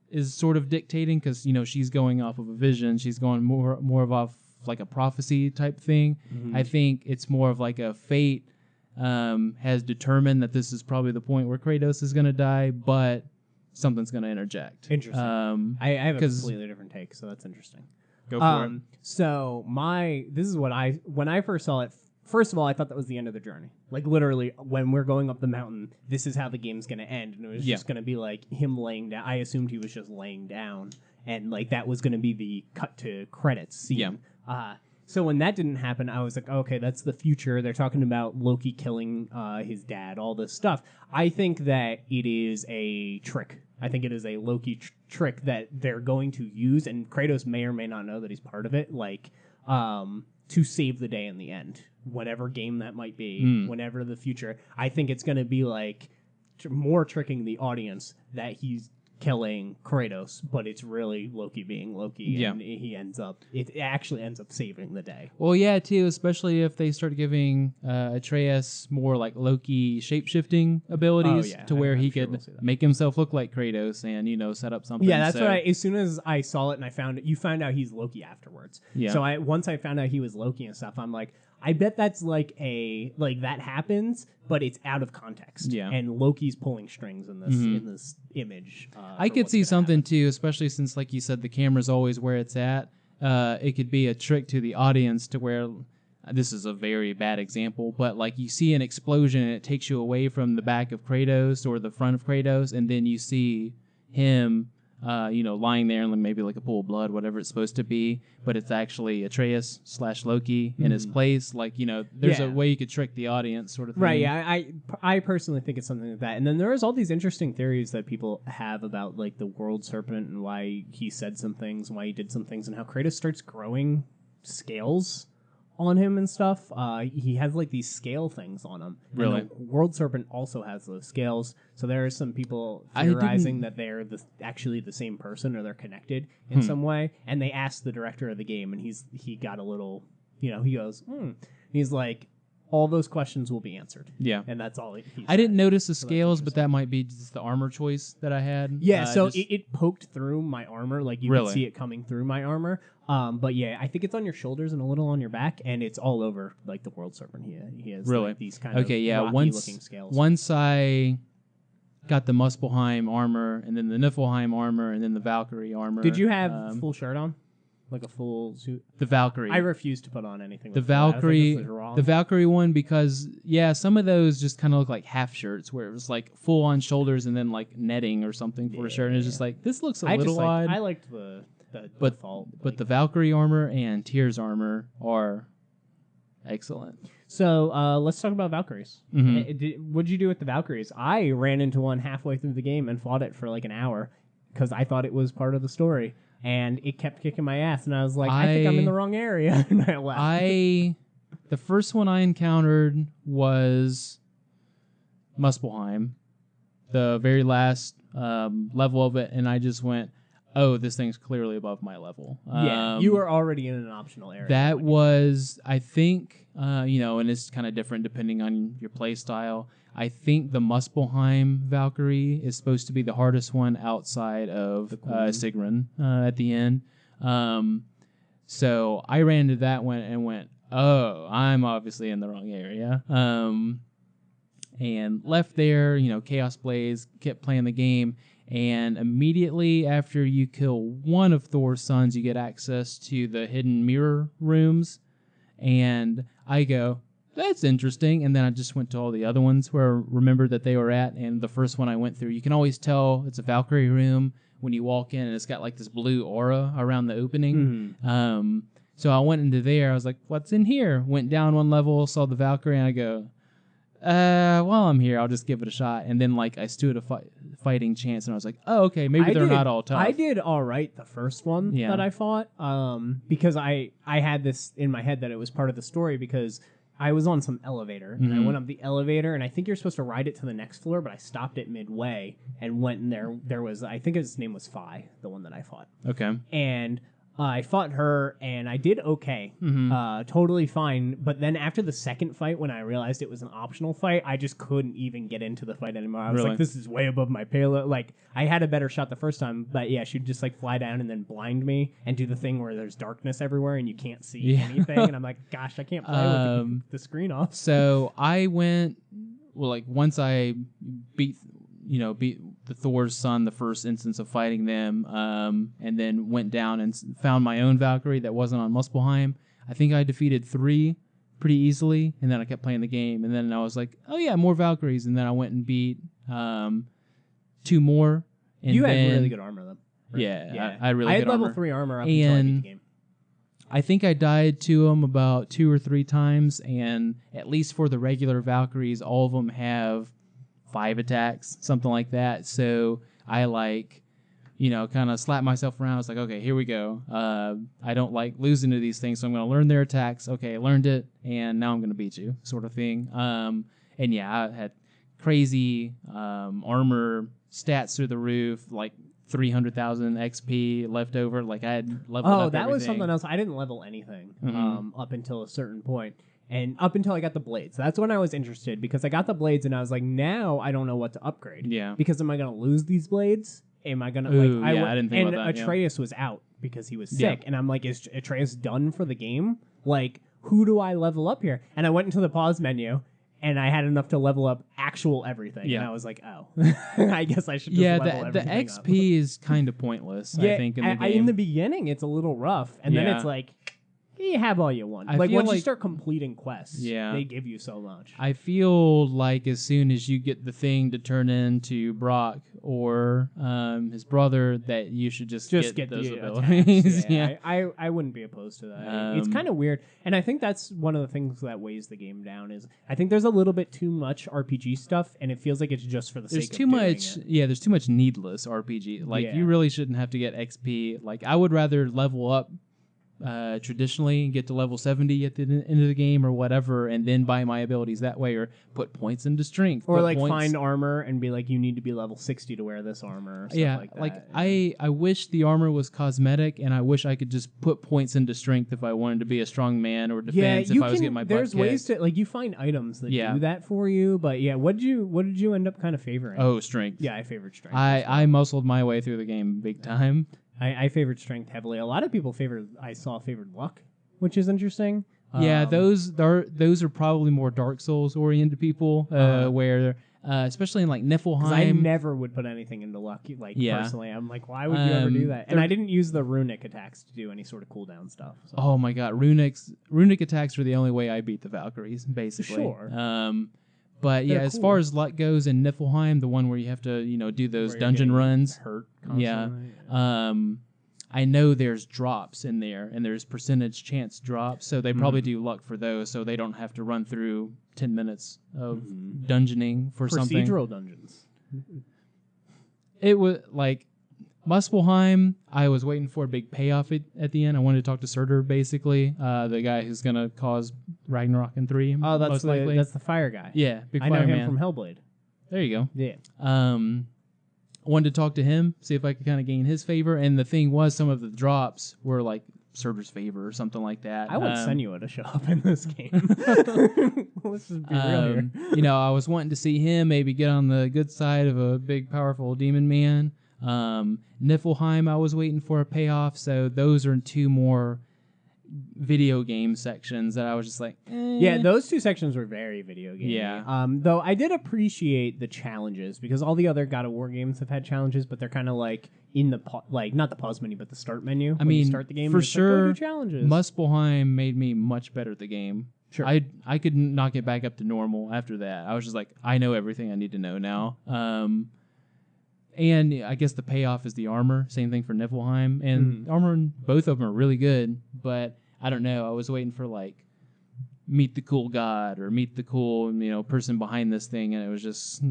is sort of dictating, because she's going off of a vision. She's going more of off like a prophecy type thing. I think it's more of like a fate has determined that this is probably the point where Kratos is going to die, but something's going to interject. Interesting. I have a completely different take, so that's interesting. Go for it. So this is what when I first saw it. First of all, I thought that was the end of the journey. Like, literally, when we're going up the mountain, this is how the game's going to end. And it was just going to be, like, him laying down. I assumed he was just laying down. And, like, that was going to be the cut to credits scene. Yeah. So when that didn't happen, I was like, okay, that's the future. They're talking about Loki killing his dad, all this stuff. I think that it is a trick. I think it is a Loki trick that they're going to use, and Kratos may or may not know that he's part of it, like, to save the day in the end. Whatever game that might be, whenever the future. I think it's going to be like more tricking the audience that he's killing Kratos, but it's really Loki being Loki, and it actually ends up saving the day. Well, yeah, too, especially if they start giving Atreus more like Loki shape-shifting abilities to where he could make himself look like Kratos and, set up something. Yeah, that's what as soon as I saw it and you found out he's Loki afterwards. Yeah. So once I found out he was Loki and stuff, I'm like, I bet that's that happens, but it's out of context. Yeah. And Loki's pulling strings in this image. I could see something too, especially since, like you said, the camera's always where it's at. It could be a trick to the audience to where this is a very bad example, but like you see an explosion and it takes you away from the back of Kratos or the front of Kratos, and then you see him lying there and maybe like a pool of blood, whatever it's supposed to be, but it's actually Atreus / Loki in his place. Like, there's a way you could trick the audience sort of thing. Right, yeah. I personally think it's something like that. And then there's all these interesting theories that people have about like the world serpent and why he said some things, why he did some things, and how Kratos starts growing scales on him and stuff. He has like these scale things on him. Really? And the world serpent also has those scales. So there are some people theorizing that they're actually the same person, or they're connected in some way. And they asked the director of the game, and he got a little, he goes, He's like, all those questions will be answered. Yeah. And that's all he said. I didn't notice the scales, but that might be just the armor choice that I had. Yeah, so it poked through my armor. Like, you could see it coming through my armor. But yeah, I think it's on your shoulders and a little on your back, and it's all over, like, the world serpent. He has like, these kind of rocky-looking scales. Once I got the Muspelheim armor, and then the Niflheim armor, and then the Valkyrie armor. Did you have full shirt on? Like a full suit? The Valkyrie. I refuse to put on anything. The Valkyrie. The Valkyrie one, because some of those just kind of look like half shirts, where it was like full on shoulders and then like netting or something for a shirt, and it's just like, this looks a little odd. I liked the default. But the Valkyrie armor and Tyr's armor are excellent. So let's talk about Valkyries. What'd you do with the Valkyries? I ran into one halfway through the game and fought it for like an hour because I thought it was part of the story. And it kept kicking my ass, and I was like, I think I'm in the wrong area. And I left. The first one I encountered was Muspelheim, the very last level of it, and I just went, oh, this thing's clearly above my level. You were already in an optional area. That was, I think, and it's kind of different depending on your play style. I think the Muspelheim Valkyrie is supposed to be the hardest one outside of Sigrun at the end. So I ran into that one and went, oh, I'm obviously in the wrong area. And left there, Chaos Blaze, kept playing the game. And immediately after you kill one of Thor's sons, you get access to the hidden mirror rooms. And I go, that's interesting. And then I just went to all the other ones where I remembered that they were at. And the first one I went through, you can always tell it's a Valkyrie room when you walk in, and it's got like this blue aura around the opening. So I went into there. I was like, what's in here? Went down one level, saw the Valkyrie, and I go, while I'm here, I'll just give it a shot. And then like I stood a fighting chance, and I was like, oh, okay, maybe they're not all tough. I did all right the first one that I fought, because I had this in my head that it was part of the story, because I was on some elevator, and I went up the elevator, and I think you're supposed to ride it to the next floor, but I stopped it midway and went in there. There was, I think his name was Phi, the one that I fought. Okay. And I fought her, and I did okay. Totally fine. But then after the second fight, when I realized it was an optional fight, I just couldn't even get into the fight anymore. I was like, this is way above my payload. Like, I had a better shot the first time, but yeah, she'd just like fly down and then blind me and do the thing where there's darkness everywhere and you can't see anything. And I'm like, gosh, I can't play with the screen off. So I went, once I beat the Thor's son, the first instance of fighting them, and then went down and found my own Valkyrie that wasn't on Muspelheim. I think I defeated 3 pretty easily, and then I kept playing the game, and then I was like, oh yeah, more Valkyries, and then I went and beat 2 more. And you had really good armor, though. Yeah, I had really good armor. I had level 3 armor up until I beat the game. I think I died to them about 2 or 3 times, and at least for the regular Valkyries, all of them have 5 attacks, something like that. So I kind of slapped myself around. I was like, okay, here we go. I don't like losing to these things, so I'm going to learn their attacks. Okay, I learned it, and now I'm going to beat you, sort of thing. And yeah, I had crazy armor stats through the roof, like 300,000 XP left over. Like I had leveled up that everything. was something else. I didn't level anything up until a certain point. And up until I got the blades. That's when I was interested, because I got the blades and I was like, now I don't know what to upgrade. Yeah. Because am I going to lose these blades? Am I going to... I didn't think about that. Atreus was out because he was sick. And I'm like, is Atreus done for the game? Like, who do I level up here? And I went into the pause menu, and I had enough to level up actual everything. Yeah. And I was like, oh, I guess I should just level everything the up. XP is kind of pointless, I think, in the game. In the beginning, it's a little rough. And then it's like... You have all you want. Like once you start completing quests, they give you so much. I feel like as soon as you get the thing to turn into Brock or his brother, that you should just get those abilities. I wouldn't be opposed to that. It's kind of weird, and I think that's one of the things that weighs the game down. Is I think there's a little bit too much RPG stuff, and it feels like it's just for the sake of doing it. There's too much needless RPG. Like you really shouldn't have to get XP. Like I would rather level up traditionally and get to level 70 at the end of the game or whatever, and then buy my abilities that way, or put points into strength, or like find armor and be like, you need to be level 60 to wear this armor, or stuff like that. I wish the armor was cosmetic, and I wish I could just put points into strength if I wanted to be a strong man, or defense if I was getting my butt there's kicked. ways to, like, you find items that do that for you, but what did you end up kind of favoring? Oh, strength. I favored strength. I muscled my way through the game big time. I favored strength heavily. A lot of people favored luck, which is interesting. Yeah, those are probably more Dark Souls oriented people, where especially in like Niflheim. I never would put anything into luck. Personally, I'm like, why would you ever do that? And I didn't use the runic attacks to do any sort of cooldown stuff. So. Oh my god, runic attacks were the only way I beat the Valkyries, basically. Sure. But yeah, as far as luck goes in Niflheim, the one where you have to, do those dungeon runs. Hurt constantly. Yeah. I know there's drops in there, and there's percentage chance drops, so they probably do luck for those, so they don't have to run through 10 minutes of dungeoning for something. Procedural dungeons. It was like Muspelheim, I was waiting for a big payoff at the end. I wanted to talk to Surtur, basically, the guy who's going to cause Ragnarok in 3. Oh, that's the fire guy. Yeah, big I fire know him man. from Hellblade. There you go. Yeah. Wanted to talk to him, see if I could kind of gain his favor. And the thing was, some of the drops were like Surtur's favor or something like that. I want Senua to show up in this game. Let's just be real here. I was wanting to see him maybe get on the good side of a big, powerful demon man. Niflheim, I was waiting for a payoff. So those are 2 more video game sections that I was just like, Yeah, those 2 sections were very video game. Yeah. Though I did appreciate the challenges, because all the other God of War games have had challenges, but they're kind of like in the not the pause menu, but the start menu. I mean, you start the game, for sure, like, go do challenges. Muspelheim made me much better at the game. Sure. I could knock it back up to normal after that. I was just like, I know everything I need to know now. And I guess the payoff is the armor. Same thing for Niflheim. And armor, both of them are really good. But I don't know. I was waiting for, like, meet the cool god or meet the cool, person behind this thing. And it was just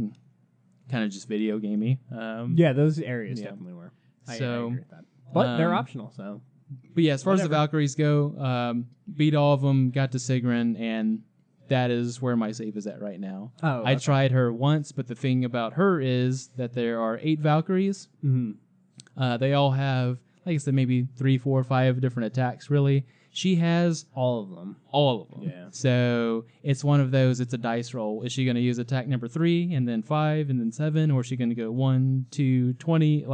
kind of just video gamey. Yeah, those areas definitely were. I agree with that. But they're optional, so. But yeah, as far as the Valkyries go, beat all of them, got to Sigrun, and that is where my save is at right now. Oh, I tried her once, but the thing about her is that there are 8 Valkyries. Mm-hmm. They all have, like I said, maybe 3, 4, 5 different attacks, really. She has all of them. All of them. Yeah. So it's one of those, it's a dice roll. Is she going to use attack number 3, and then 5, and then 7, or is she going to go 1, 2, 20?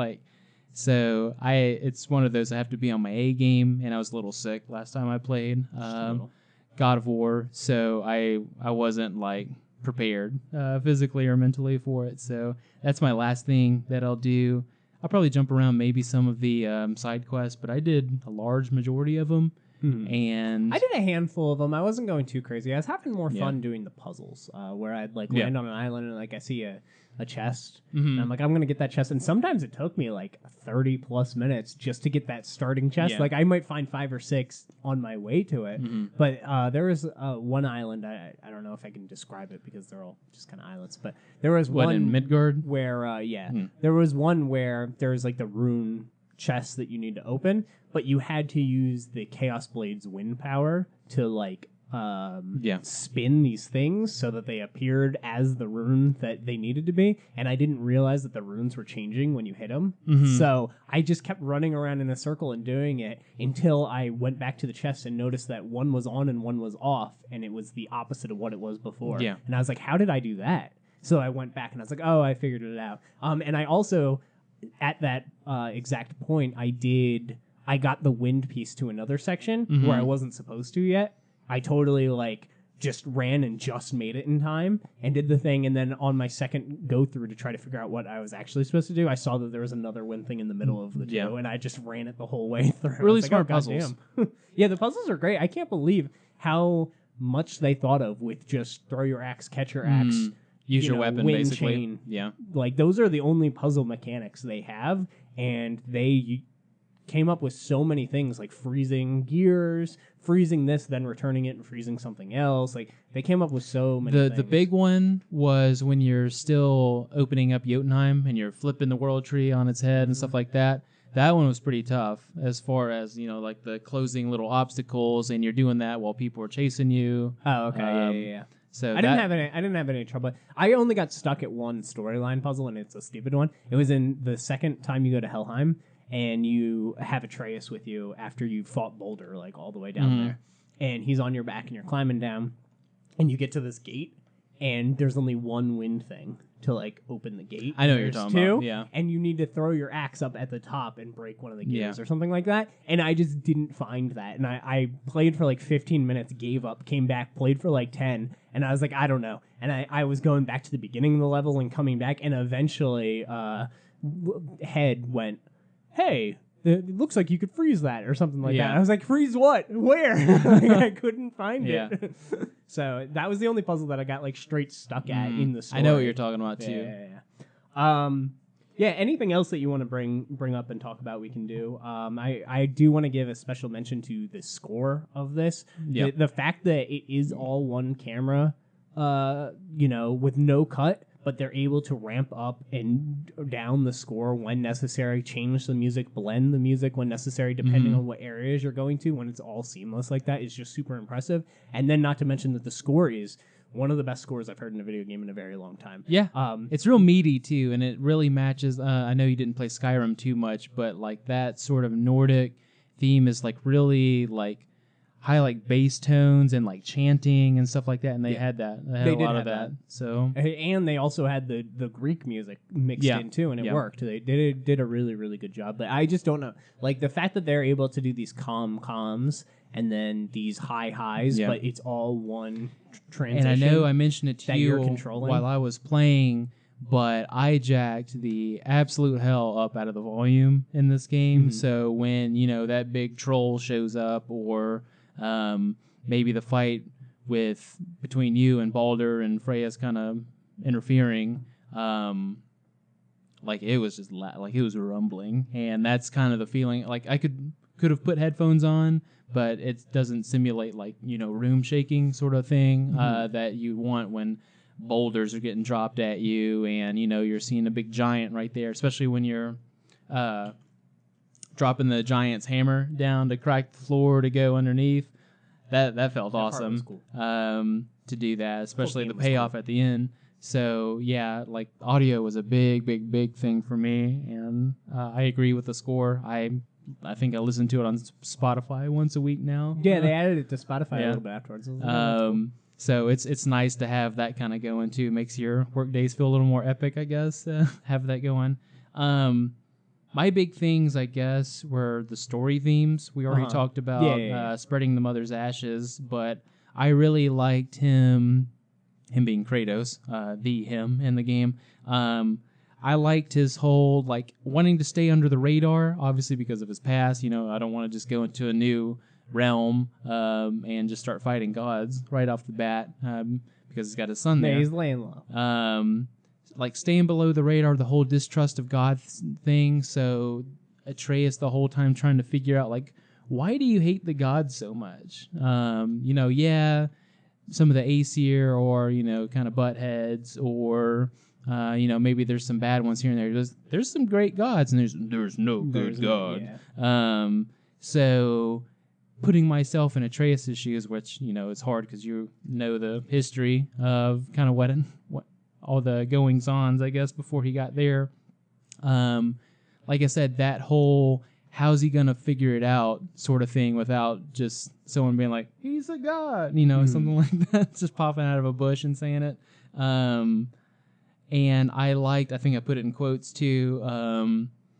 So it's one of those, I have to be on my A game, and I was a little sick last time I played. God of War, so I wasn't prepared physically or mentally for it. So that's my last thing that I'll do. I'll probably jump around maybe some of the side quests, but I did a large majority of them. And I did a handful of them. I wasn't going too crazy. I was having more fun doing the puzzles, where I'd like land on an island and like I see a chest, and I'm like, I'm gonna get that chest. And sometimes it took me like 30 plus minutes just to get that starting chest. Like I might find 5 or 6 on my way to it. But there was one island. I don't know if I can describe it because they're all just kind of islands. But there was one in Midgard where there was one where there was like the rune chest that you need to open, but you had to use the Chaos Blade's wind power to like spin these things so that they appeared as the rune that they needed to be. And I didn't realize that the runes were changing when you hit them. So I just kept running around in a circle and doing it until I went back to the chest and noticed that one was on and one was off, and it was the opposite of what it was before. And I was like, how did I do that? So I went back and I was like, oh, I figured it out. And I also, at that exact point, I got the wind piece to another section where I wasn't supposed to yet. I totally like just ran and just made it in time and did the thing. And then on my second go through to try to figure out what I was actually supposed to do, I saw that there was another wind thing in the middle of the two, and I just ran it the whole way through. Really smart puzzles. Yeah, the puzzles are great. I can't believe how much they thought of with just throw your axe, catch your axe. Use your weapon, wind basically. Chain. Yeah. Like, those are the only puzzle mechanics they have, and they came up with so many things, like freezing gears, freezing this, then returning it and freezing something else. Like, they came up with so many things. The big one was when you're still opening up Jotunheim and you're flipping the world tree on its head and stuff like that. That one was pretty tough as far as, like the closing little obstacles, and you're doing that while people are chasing you. Oh, okay. Yeah. So I didn't have any trouble. I only got stuck at one storyline puzzle, and it's a stupid one. It was in the second time you go to Helheim, and you have Atreus with you after you fought Boulder, like all the way down there, and he's on your back, and you're climbing down, and you get to this gate, and there's only one wind thing to like open the gate. I know what you're talking about. Yeah, and you need to throw your axe up at the top and break one of the gears or something like that. And I just didn't find that, and I played for like 15 minutes, gave up, came back, played for like 10. And I was like, I don't know. And I was going back to the beginning of the level and coming back, and eventually Head went, hey, it looks like you could freeze that or something like that. And I was like, freeze what? Where? Like, I couldn't find it. So that was the only puzzle that I got like straight stuck at in the story. I know what you're talking about too. Yeah, anything else that you want to bring up and talk about, we can do. I do want to give a special mention to the score of this. The fact that it is all one camera, with no cut, but they're able to ramp up and down the score when necessary, change the music, blend the music when necessary, depending on what areas you're going to, when it's all seamless like that, is just super impressive. And then not to mention that the score is one of the best scores I've heard in a video game in a very long time. Yeah, it's real meaty too, and it really matches. I know you didn't play Skyrim too much, but like that sort of Nordic theme is like really like high like bass tones and like chanting and stuff like that, and they had that. They had a lot of that. So, and they also had the Greek music mixed in too, and it worked. They did a really, really good job. But I just don't know, like the fact that they're able to do these calms and then these highs, but it's all one transition. And I know I mentioned it to you while I was playing, but I jacked the absolute hell up out of the volume in this game. So when that big troll shows up, or maybe the fight between you and Baldur and Freya's kind of interfering, like it was just like it was rumbling, and that's kind of the feeling. Like I could have put headphones on, but it doesn't simulate like room shaking sort of thing that you want when boulders are getting dropped at you, and you're seeing a big giant right there, especially when you're dropping the giant's hammer down to crack the floor to go underneath. That felt awesome. Part was cool. To do that, especially the payoff at the end. So yeah, like audio was a big thing for me, and I agree with the score. I think I listen to it on Spotify once a week now. Yeah, they added it to Spotify a little bit afterwards. Cool. So it's nice to have that kind of going too. Makes your work days feel a little more epic, I guess. Have that going. My big things, I guess, were the story themes. We already talked about spreading the mother's ashes, but I really liked him being Kratos, him in the game. I liked his whole like wanting to stay under the radar, obviously because of his past. I don't want to just go into a new realm and just start fighting gods right off the bat because he's got his son there. Yeah, he's laying low. Like staying below the radar, the whole distrust of God thing. So Atreus the whole time trying to figure out, like, why do you hate the gods so much? Some of the Aesir or, kind of butt heads or, maybe there's some bad ones here and there. There's some great gods and there's no good god. Yeah. So putting myself in Atreus' shoes, which, it's hard because you know the history of kind of what all the goings-ons, I guess, before he got there. Like I said, that whole how's he going to figure it out sort of thing without just someone being like, he's a god, something like that, just popping out of a bush and saying it. And I think I put it in quotes too,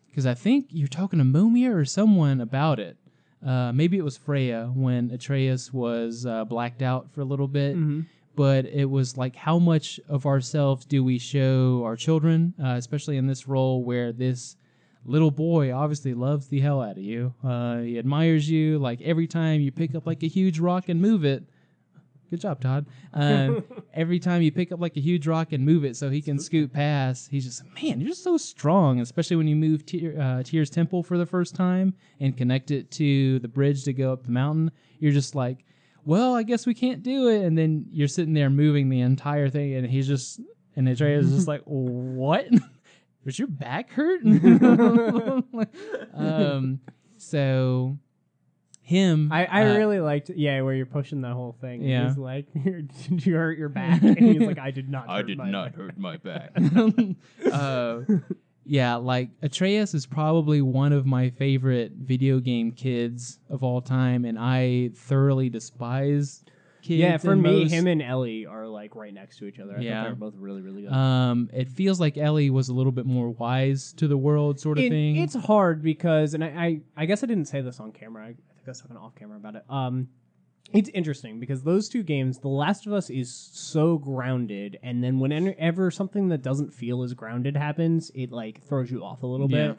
because I think you're talking to Momia or someone about it. Maybe it was Freya when Atreus was blacked out for a little bit. Mm-hmm. But it was like, how much of ourselves do we show our children, especially in this role where this little boy obviously loves the hell out of you. He admires you. Like, every time you pick up like a huge rock and move it. Good job, Todd. Every time you pick up like a huge rock and move it so he can scoot past, he's just, man, you're so strong. Especially when you move Tyr's temple for the first time and connect it to the bridge to go up the mountain. You're just like, well, I guess we can't do it. And then you're sitting there moving the entire thing, and and Atreus is just like, what? Was your back hurt? So him. I really liked, where you're pushing that whole thing. Yeah. He's like, did you hurt your back? And he's like, I did not hurt my back. Yeah, like Atreus is probably one of my favorite video game kids of all time, and I thoroughly despise kids. Yeah, for me, him and Ellie are like right next to each other. I thought they were both really, really good. It feels like Ellie was a little bit more wise to the world, sort of thing. It's hard because, and I guess I didn't say this on camera. I think I was talking off camera about it. It's interesting because those two games, The Last of Us is so grounded, and then whenever something that doesn't feel as grounded happens, it like throws you off a little bit.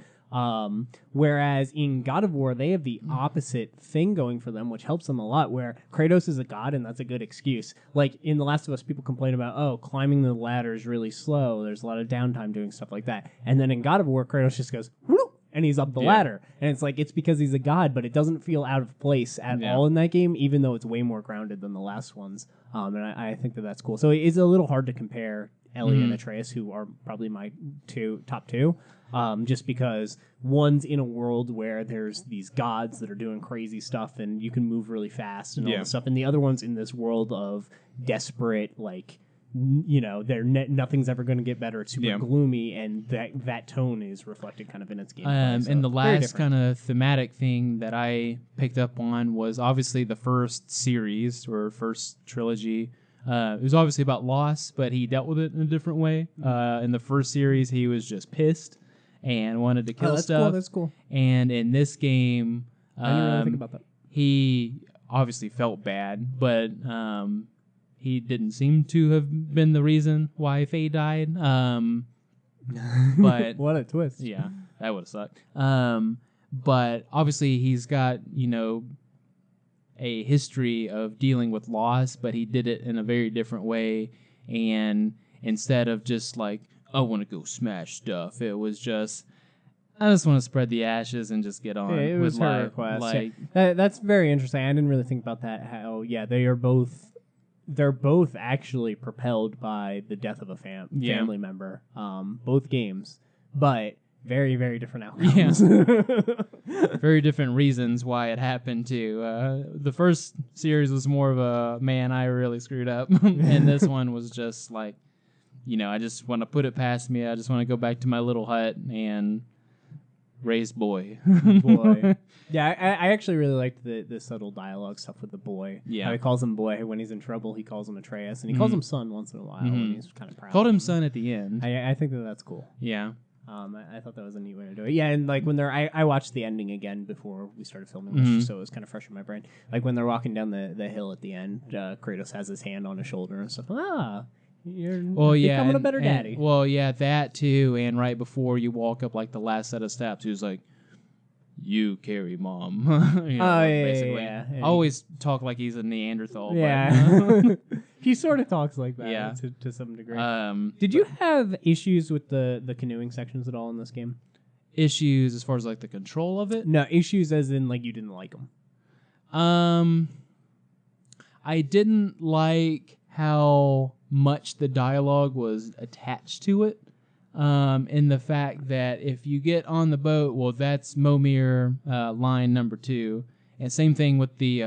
Whereas in God of War, they have the opposite thing going for them, which helps them a lot, where Kratos is a god, and that's a good excuse. Like, in The Last of Us, people complain about, climbing the ladder is really slow, there's a lot of downtime doing stuff like that. And then in God of War, Kratos just goes, whoop, and he's up the ladder. And it's like, it's because he's a god, but it doesn't feel out of place at all in that game, even though it's way more grounded than the last ones. And I think that that's cool. So it is a little hard to compare Ellie and Atreus, who are probably my top two, just because one's in a world where there's these gods that are doing crazy stuff and you can move really fast and all this stuff, and the other one's in this world of desperate, like, nothing's ever going to get better. It's super gloomy, and that tone is reflected kind of in its gameplay. And the last kind of thematic thing that I picked up on was obviously the first series or first trilogy. It was obviously about loss, but he dealt with it in a different way. In the first series, he was just pissed and wanted to kill stuff. That's cool. And in this game, I didn't really think about that. He obviously felt bad, but he didn't seem to have been the reason why Faye died. But what a twist. Yeah, that would have sucked. But obviously he's got, a history of dealing with loss, but he did it in a very different way. And instead of just like, I want to go smash stuff, it was just, I just want to spread the ashes and just get on it with was her request. Like, that's very interesting. I didn't really think about that. How, they're both actually propelled by the death of a family member. Both games, but very, very different outcomes. Very different reasons why it happened too. The first series was more of a, man, I really screwed up. And this one was just like, I just want to put it past me. I just want to go back to my little hut and raise boy. Yeah, I actually really liked the subtle dialogue stuff with the boy. Yeah. How he calls him boy. When he's in trouble, he calls him Atreus. And he calls him son once in a while when he's kind of proud. Called him son at the end. I think that's cool. Yeah. I thought that was a neat way to do it. Yeah, and like when I watched the ending again before we started filming, so it was kind of fresh in my brain. Like when they're walking down the hill at the end, Kratos has his hand on his shoulder and stuff. You're becoming a better daddy. Well, yeah, that too. And right before you walk up like the last set of steps, he was like, you carry mom. basically. Yeah. Always talk like he's a Neanderthal. Yeah. But, he sort of talks like that Yeah. to some degree. Did you have issues with the canoeing sections at all in this game? issues as far as like the control of it? No, issues as in like you didn't like them. I didn't like how much the dialogue was attached to it. In the fact that if you get on the boat, well, that's Momir line number 2. And same thing with the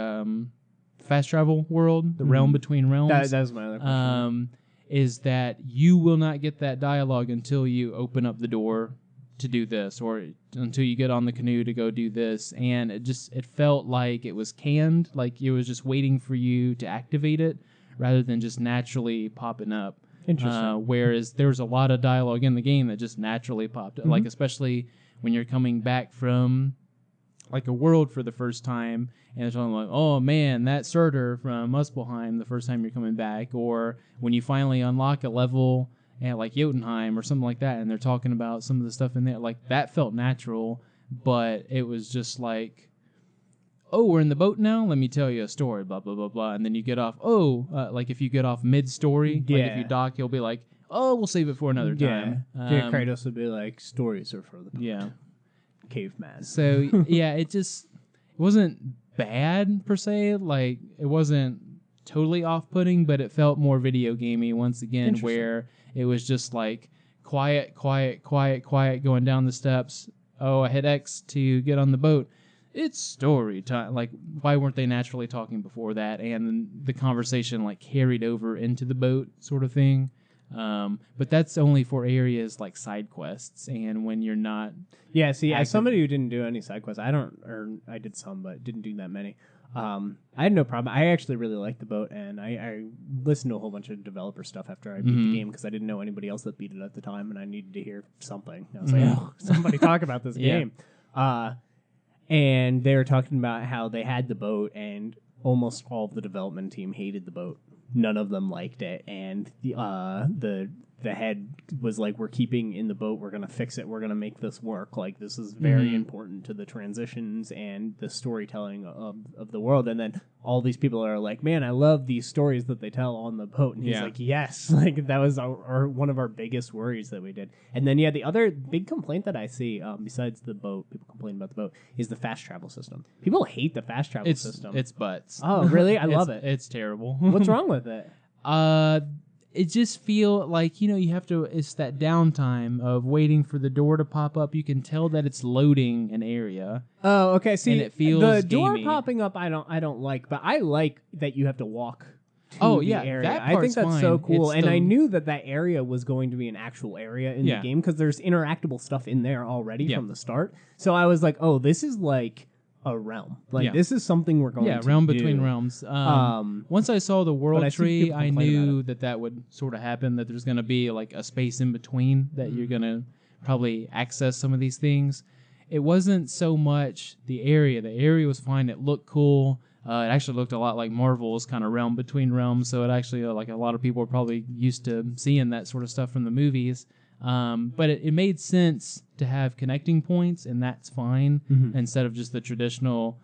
fast travel world, the realm between realms. That was my other question. Is that you will not get that dialogue until you open up the door to do this, or until you get on the canoe to go do this. And it felt like it was canned, like it was just waiting for you to activate it rather than just naturally popping up. Interesting. Whereas there's a lot of dialogue in the game that just naturally popped up, like especially when you're coming back from like a world for the first time, and it's talking like, oh man, that Surtur from Muspelheim the first time you're coming back, or when you finally unlock a level at like Jotunheim or something like that, and they're talking about some of the stuff in there, like that felt natural, but it was just like, oh, we're in the boat now, let me tell you a story, blah, blah, blah, blah. And then you get off, like if you get off mid-story, like if you dock, you'll be like, oh, we'll save it for another time. Yeah, Kratos would be like, stories are for the boat. Yeah. Caveman. So, yeah, it wasn't bad, per se. Like, it wasn't totally off-putting, but it felt more video gamey once again, where it was just like, quiet, going down the steps. Oh, I hit X to get on the boat. It's story time. Like, why weren't they naturally talking before that? And then the conversation like carried over into the boat, sort of thing. But that's only for areas like side quests, and when you're not. Yeah, see, as somebody who didn't do any side quests, I did some, but didn't do that many. I had no problem. I actually really liked the boat, and I listened to a whole bunch of developer stuff after I beat the game because I didn't know anybody else that beat it at the time, and I needed to hear something. I was like, oh, somebody talk about this game. And they were talking about how they had the boat, and almost all of the development team hated the boat. None of them liked it, and the head was like, we're keeping in the boat, we're going to fix it, we're going to make this work. Like, this is very important to the transitions and the storytelling of the world. And then all these people are like, man, I love these stories that they tell on the boat. And he's like, yes. Like, that was one of our biggest worries that we did. And then, the other big complaint that I see, besides the boat, people complain about the boat, is the fast travel system. People hate the fast travel system. It's butts. Oh, really? I love it. It's terrible. What's wrong with it? It just feel like, you have to, it's that downtime of waiting for the door to pop up. You can tell that it's loading an area. Oh, okay. See, and it feels the gamey. door popping up, I don't like, but I like that you have to walk to the area. That I think that's fine. so cool. It's and I knew that area was going to be an actual area in the game because there's interactable stuff in there already from the start. So I was like, oh, this is like a realm. Like, this is something we're going to do. Realm between realms. Once I saw the world tree, I knew that would sort of happen, that there's going to be like a space in between that you're going to probably access some of these things. It wasn't so much the area. The area was fine. It looked cool. It actually looked a lot like Marvel's kind of realm between realms, so it actually, like, a lot of people are probably used to seeing that sort of stuff from the movies. But it made sense to have connecting points, and that's fine, instead of just the traditional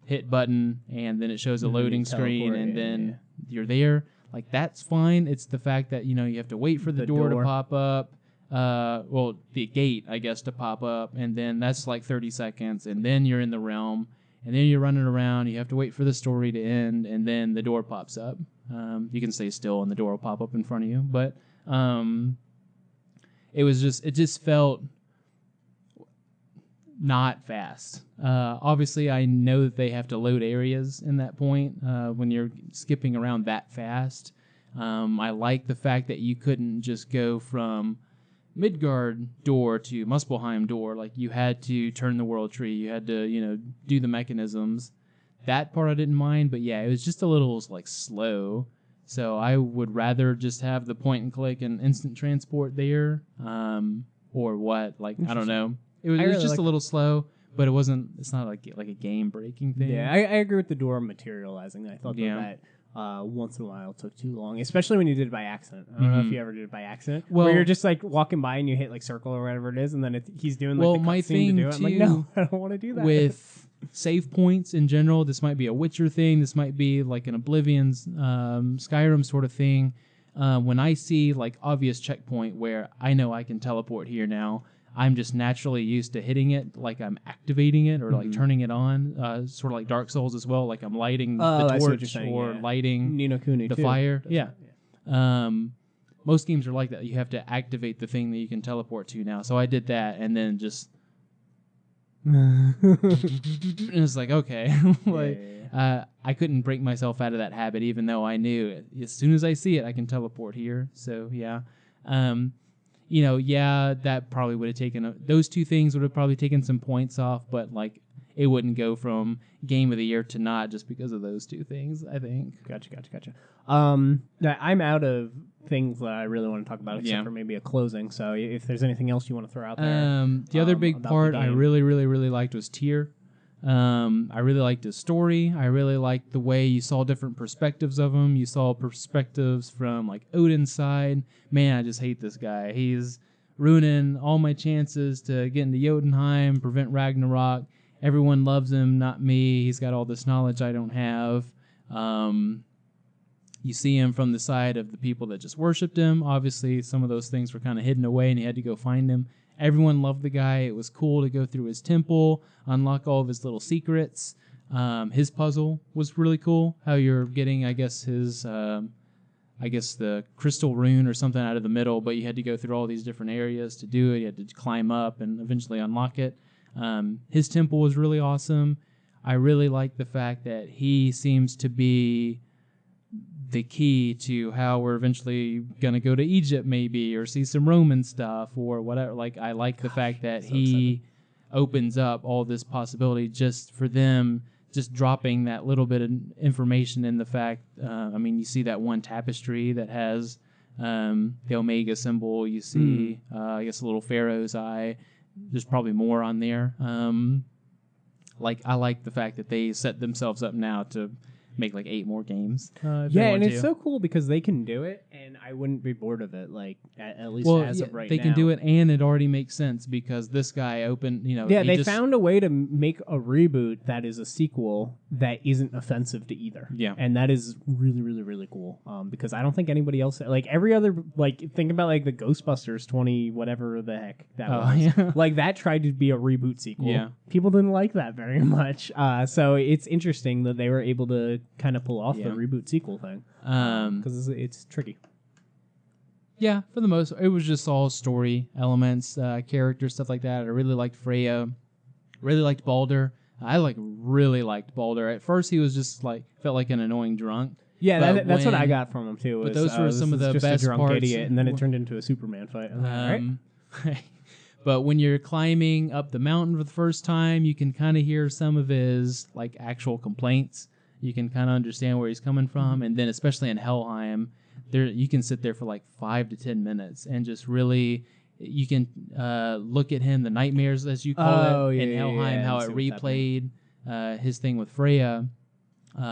hit button and then it shows a loading screen and then you're there. Like, that's fine. It's the fact that, you have to wait for the door to pop up. The gate, I guess, to pop up, and then that's like 30 seconds, and then you're in the realm, and then you're running around. You have to wait for the story to end, and then the door pops up. You can stay still, and the door will pop up in front of you, but it just felt not fast. Obviously, I know that they have to load areas in that point when you're skipping around that fast. I like the fact that you couldn't just go from Midgard door to Muspelheim door. Like, you had to turn the world tree. You had to, do the mechanisms. That part I didn't mind, but yeah, it was just a little, like, slow. So I would rather just have the point and click and instant transport there, or what? Like, I don't know. It was really just a little slow, but it's not like a game breaking thing. Yeah, I agree with the door materializing. I thought that once in a while it took too long, especially when you did it by accident. I don't know if you ever did it by accident. Well, where you're just like walking by and you hit like circle or whatever it is, and then he's doing like well, the my cutscene to do thing it. I'm like, no, I don't want to do that. With save points in general, this might be a Witcher thing. This might be like an Oblivion's Skyrim sort of thing. When I see like obvious checkpoint where I know I can teleport here now, I'm just naturally used to hitting it, like I'm activating it or like turning it on, sort of like Dark Souls as well, like I'm lighting the torch or lighting Ni no Kuni the too. fire. That's Most games are like that. You have to activate the thing that you can teleport to now. So I did that and then just... it was like, okay. I couldn't break myself out of that habit, even though I knew as soon as I see it, I can teleport here. So, yeah. That probably would have taken those two things would have probably taken some points off, but like it wouldn't go from game of the year to not just because of those two things, I think. Gotcha. I'm out of things that I really want to talk about, except for maybe a closing. So if there's anything else you want to throw out there. The other big part I really, really, really liked was Tyr. I really liked his story. I really liked the way you saw different perspectives of him. You saw perspectives from like Odin's side. Man, I just hate this guy. He's ruining all my chances to get into Jotunheim, prevent Ragnarok. Everyone loves him, not me. He's got all this knowledge I don't have. You see him from the side of the people that just worshipped him. Obviously, some of those things were kind of hidden away, and he had to go find him. Everyone loved the guy. It was cool to go through his temple, unlock all of his little secrets. His puzzle was really cool. How you're getting, I guess, the crystal rune or something out of the middle, but you had to go through all these different areas to do it. You had to climb up and eventually unlock it. His temple was really awesome. I really like the fact that he seems to be the key to how we're eventually going to go to Egypt maybe, or see some Roman stuff or whatever. Like, I like the fact that he opens up all this possibility just for them, just dropping that little bit of information in the fact, you see that one tapestry that has the Omega symbol. You see, I guess, a little pharaoh's eye. There's probably more on there. I like the fact that they set themselves up now to make like 8 more games. It's so cool because they can do it, and I wouldn't be bored of it. Like at least as of right now, they can do it, and it already makes sense because this guy opened. They found a way to make a reboot that is a sequel that isn't offensive to either. Yeah, and that is really, really, really cool. Because I don't think anybody else like every other think about like the Ghostbusters 20 whatever the heck that was. Yeah. Like that tried to be a reboot sequel. Yeah, people didn't like that very much. So it's interesting that they were able to kind of pull off the reboot sequel thing because it's tricky. Yeah, for the most, it was just all story elements, character stuff like that. I really liked Freya, really liked Baldur. I really liked Baldur. At first, he was just felt like an annoying drunk. Yeah, that's what I got from him too. But those were some of the best parts. Idiot, and then it turned into a Superman fight. Right? But when you're climbing up the mountain for the first time, you can kind of hear some of his actual complaints. You can kind of understand where he's coming from, and then especially in Helheim, you can sit there for 5 to 10 minutes and just really, you can look at him, the nightmares as you call it, in Helheim, how it replayed his thing with Freya,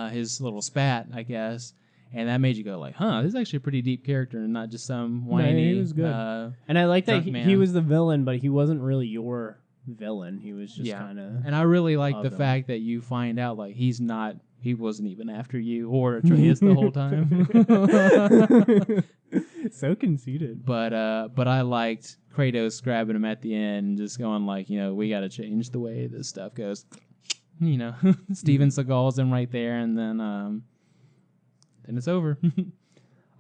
his little spat, I guess, and that made you go this is actually a pretty deep character and not just some whiny. He was good, and I like that he was the villain, but he wasn't really your villain. He was just kind of. And I really like the fact that you find out he wasn't even after you or Atreus the whole time. So conceited. But I liked Kratos grabbing him at the end and just going we got to change the way this stuff goes. Steven Seagal's him right there, and then it's over.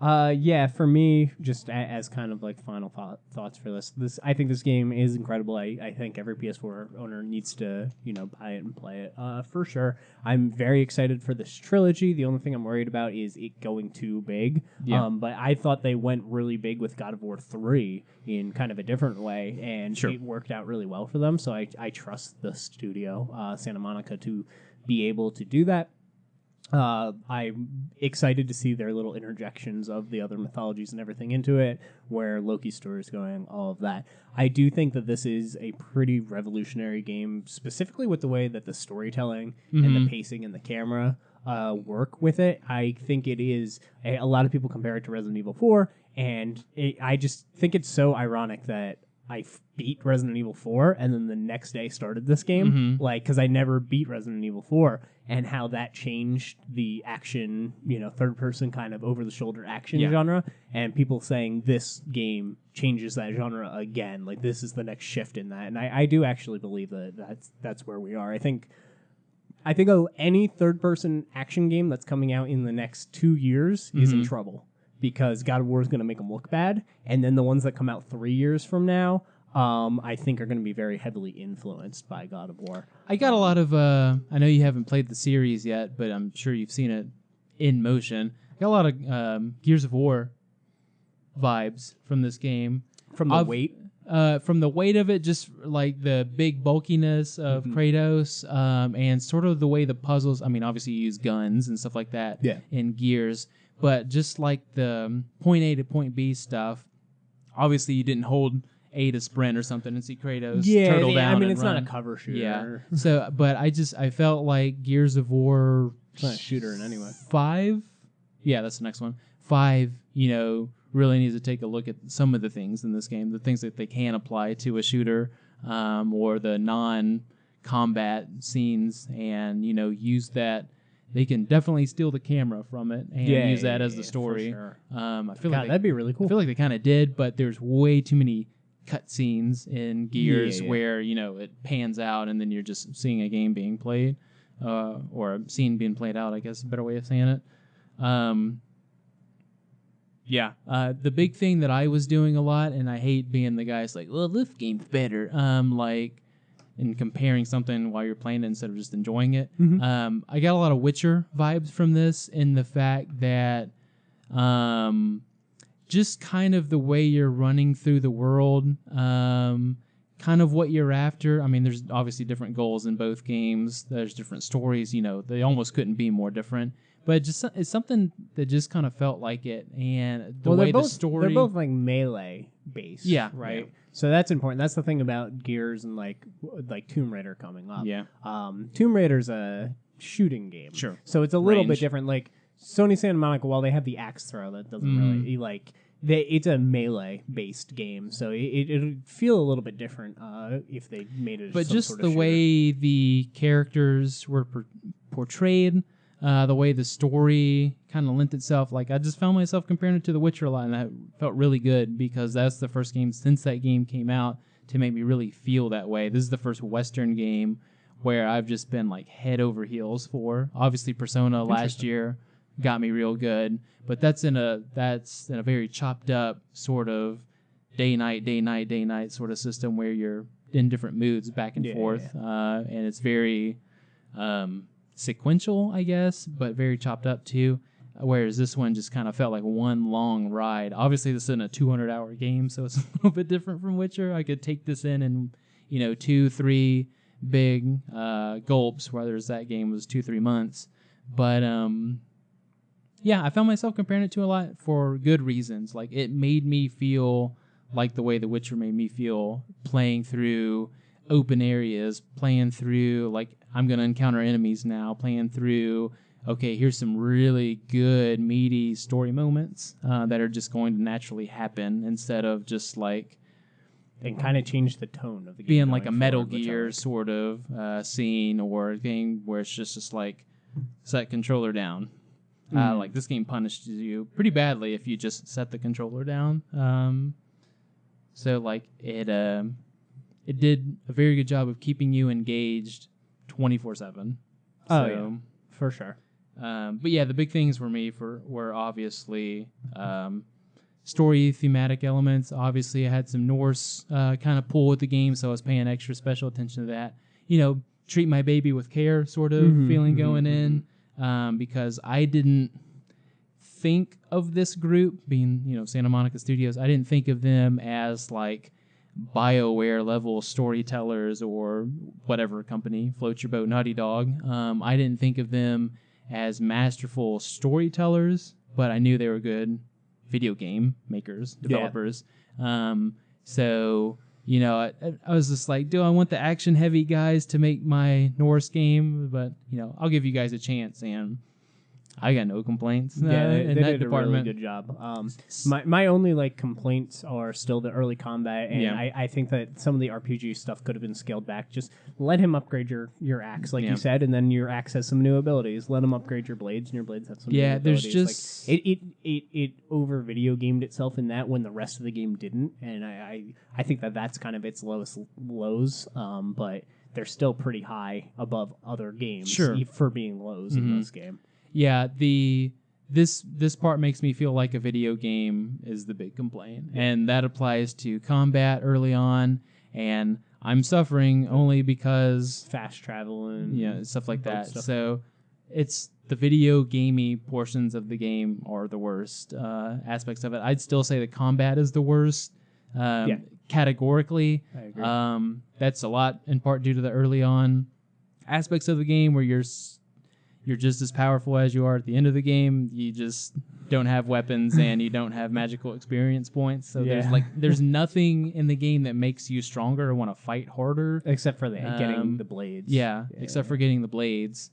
For me, just as kind of final thoughts for this, I think this game is incredible. I think every PS4 owner needs to, buy it and play it for sure. I'm very excited for this trilogy. The only thing I'm worried about is it going too big. Yeah. But I thought they went really big with God of War 3 in kind of a different way, and it worked out really well for them. So I trust the studio, Santa Monica, to be able to do that. I'm excited to see their little interjections of the other mythologies and everything into it, where Loki's story is going, all of that. I do think that this is a pretty revolutionary game, specifically with the way that the storytelling and the pacing and the camera work with it. I think it is a lot of people compare it to Resident Evil 4, and I just think it's so ironic that I beat Resident Evil 4 and then the next day started this game, like, because I never beat Resident Evil 4, and how that changed the action, third person kind of over the shoulder action genre, and people saying this game changes that genre again, like this is the next shift in that, and I do actually believe that's where we are. I think any third person action game that's coming out in the next 2 years is in trouble, because God of War is going to make them look bad, and then the ones that come out 3 years from now, I think are going to be very heavily influenced by God of War. I got a lot of, I know you haven't played the series yet, but I'm sure you've seen it in motion. I got a lot of Gears of War vibes from this game. From the weight? From the weight of it, just like the big bulkiness of Kratos, and sort of the way the puzzles, I mean, obviously you use guns and stuff like that in Gears, but just like the point A to point B stuff, obviously you didn't hold A to sprint or something and see Kratos turtle down. I mean, and it's run. not a cover shooter. Yeah. So, but I felt like Gears of War. It's not a shooter in any way. 5. Yeah, that's the next one. 5. Really needs to take a look at some of the things in this game, the things that they can apply to a shooter, or the non-combat scenes, and use that. They can definitely steal the camera from it and use that as the story. For sure. I feel like that'd be really cool. I feel like they kind of did, but there's way too many cutscenes in Gears where it pans out and then you're just seeing a game being played, or a scene being played out. I guess is a better way of saying it. The big thing that I was doing a lot, and I hate being the guys like, well, this game's better. In comparing something while you're playing it instead of just enjoying it. I got a lot of Witcher vibes from this, in the fact that just kind of the way you're running through the world, kind of what you're after. I mean, there's obviously different goals in both games. There's different stories. They almost couldn't be more different. But it's something that just kind of felt like it, and the story. They're both like melee based, right? Yeah. So that's important. That's the thing about Gears and like Tomb Raider coming up. Yeah. Tomb Raider's a shooting game, sure. So it's a little bit different. Like Sony Santa Monica, while they have the axe throw, that doesn't really like. It's a melee based game, so it'd feel a little bit different if they made it. But some just sort the of way the characters were portrayed. The way the story kind of lent itself, like I just found myself comparing it to The Witcher a lot, and that felt really good because that's the first game since that game came out to make me really feel that way. This is the first Western game where I've just been like head over heels for. Obviously, Persona last year got me real good, but that's in a very chopped up sort of day night sort of system where you're in different moods back and forth, and it's very sequential, I guess, but very chopped up too. Whereas this one just kind of felt like one long ride. Obviously, this isn't a 200-hour game, so it's a little bit different from Witcher. I could take this in 2-3 big gulps, whereas that game was 2-3 months. But I found myself comparing it to a lot for good reasons. Like, it made me feel like the way The Witcher made me feel playing through open areas, playing through like I'm going to encounter enemies now, playing through, okay, here's some really good, meaty story moments that are just going to naturally happen instead of just like... And kind of change the tone of the game. Being like a Metal Gear sort of scene or a game where it's just like, set controller down. Like this game punishes you pretty badly if you just set the controller down. So like it did a very good job of keeping you engaged 24/7. Oh, yeah, for sure. But yeah, the big things for me were obviously story thematic elements. Obviously, I had some Norse kind of pull with the game, so I was paying extra special attention to that. Treat my baby with care sort of feeling going in, because I didn't think of this group being, Santa Monica Studios. I didn't think of them as like BioWare level storytellers or whatever company floats your boat, Naughty Dog. I didn't think of them as masterful storytellers, but I knew they were good video game makers, developers. So, I was just like, do I want the action heavy guys to make my Norse game? But, I'll give you guys a chance. And I got no complaints. Yeah, in they that did department. a really good job. My only like complaints are still the early combat, and Yeah. I think that some of the RPG stuff could have been scaled back. Just let him upgrade your axe, like Yeah. you said, and then your axe has some new abilities. Let him upgrade your blades, and your blades have some new there's abilities. just Like, it over video gamed itself in that when the rest of the game didn't, and I think that's kind of its lowest lows. But they're still pretty high above other games Sure. for being lows in this game. Yeah, this part makes me feel like a video game is the big complaint, and that applies to combat early on. And I'm suffering only because Fast travel and stuff like that. stuff. So it's the video gamey portions of the game are the worst aspects of it. I'd still say the combat is the worst. Categorically, I agree. that's a lot in part due to the early on aspects of the game where you're just as powerful as you are at the end of the game. You just don't have weapons and you don't have magical experience points. So there's nothing in the game that makes you stronger or want to fight harder. Except for getting the blades. Except for getting the blades.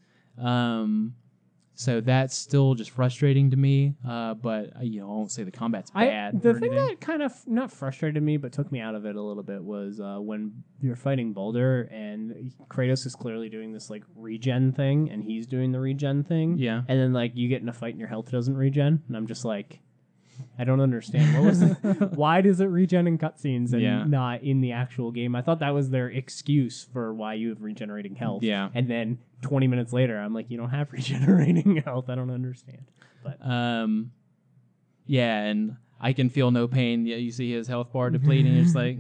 So that's still just frustrating to me. But I won't say the combat's bad. The thing that kind of not frustrated me, but took me out of it a little bit was when you're fighting Boulder and Kratos is clearly doing this like regen thing, and he's doing the regen thing. Yeah. And then like you get in a fight and your health doesn't regen, and I'm just like, I don't understand. What was why does it regen in cutscenes and not in the actual game? I thought that was their excuse for why you have regenerating health. Yeah. And then 20 minutes later, I'm like, you don't have regenerating health. I don't understand. But and I can feel no pain. Yeah, you see his health bar depleting. It's like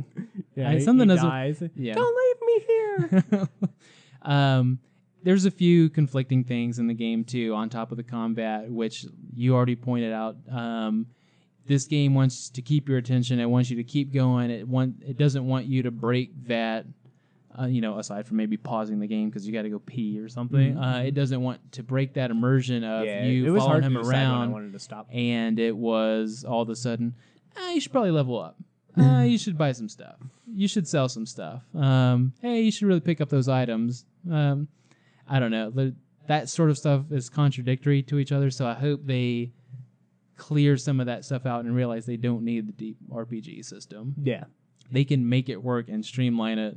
something he doesn't. dies. Yeah. Don't leave me here. There's a few conflicting things in the game too, on top of the combat, which you already pointed out. This game wants to keep your attention. It wants you to keep going. It doesn't want you to break that. Aside from maybe pausing the game because you got to go pee or something, it doesn't want to break that immersion of you following him around. I wanted to stop. And it was all of a sudden, you should probably level up. You should buy some stuff. You should sell some stuff. Hey, you should really pick up those items. I don't know. That sort of stuff is contradictory to each other, so I hope they clear some of that stuff out and realize they don't need the deep RPG system. Yeah. They can make it work and streamline it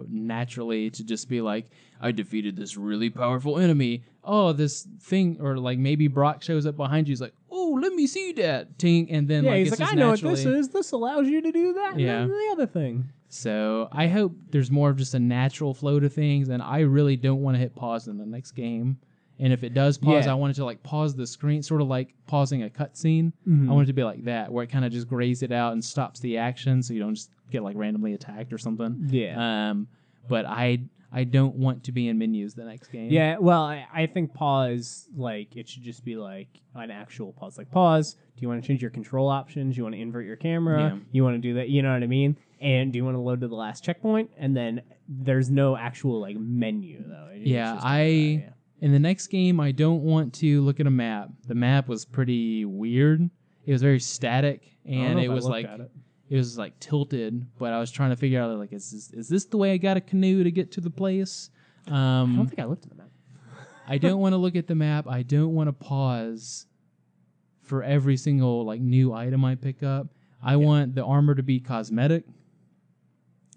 naturally to just be like, I defeated this really powerful enemy. Oh, this thing, or like maybe Brock shows up behind you. He's like, oh, let me see that. Ting, and then he's it's like, just I know what this is. This allows you to do that. Yeah. And then the other thing. So I hope there's more of just a natural flow to things, and I really don't want to hit pause in the next game. And if it does pause, I want it to like pause the screen, sort of like pausing a cutscene. I want it to be like that, where it kind of just grays it out and stops the action, so you don't just get like randomly attacked or something. Yeah. But I don't want to be in menus the next game. Yeah. Well, I think pause, like it should just be like an actual pause. Like pause. Do you want to change your control options? You want to invert your camera? Yeah. You want to do that? You know what I mean? And do you want to load to the last checkpoint? And then there's no actual like menu though. In the next game, I don't want to look at a map. The map was pretty weird. It was very static, and it was like tilted. But I was trying to figure out like, is this the way I got a canoe to get to the place? I don't think I looked at the map. I don't want to look at the map. I don't want to pause for every single like new item I pick up. I want the armor to be cosmetic.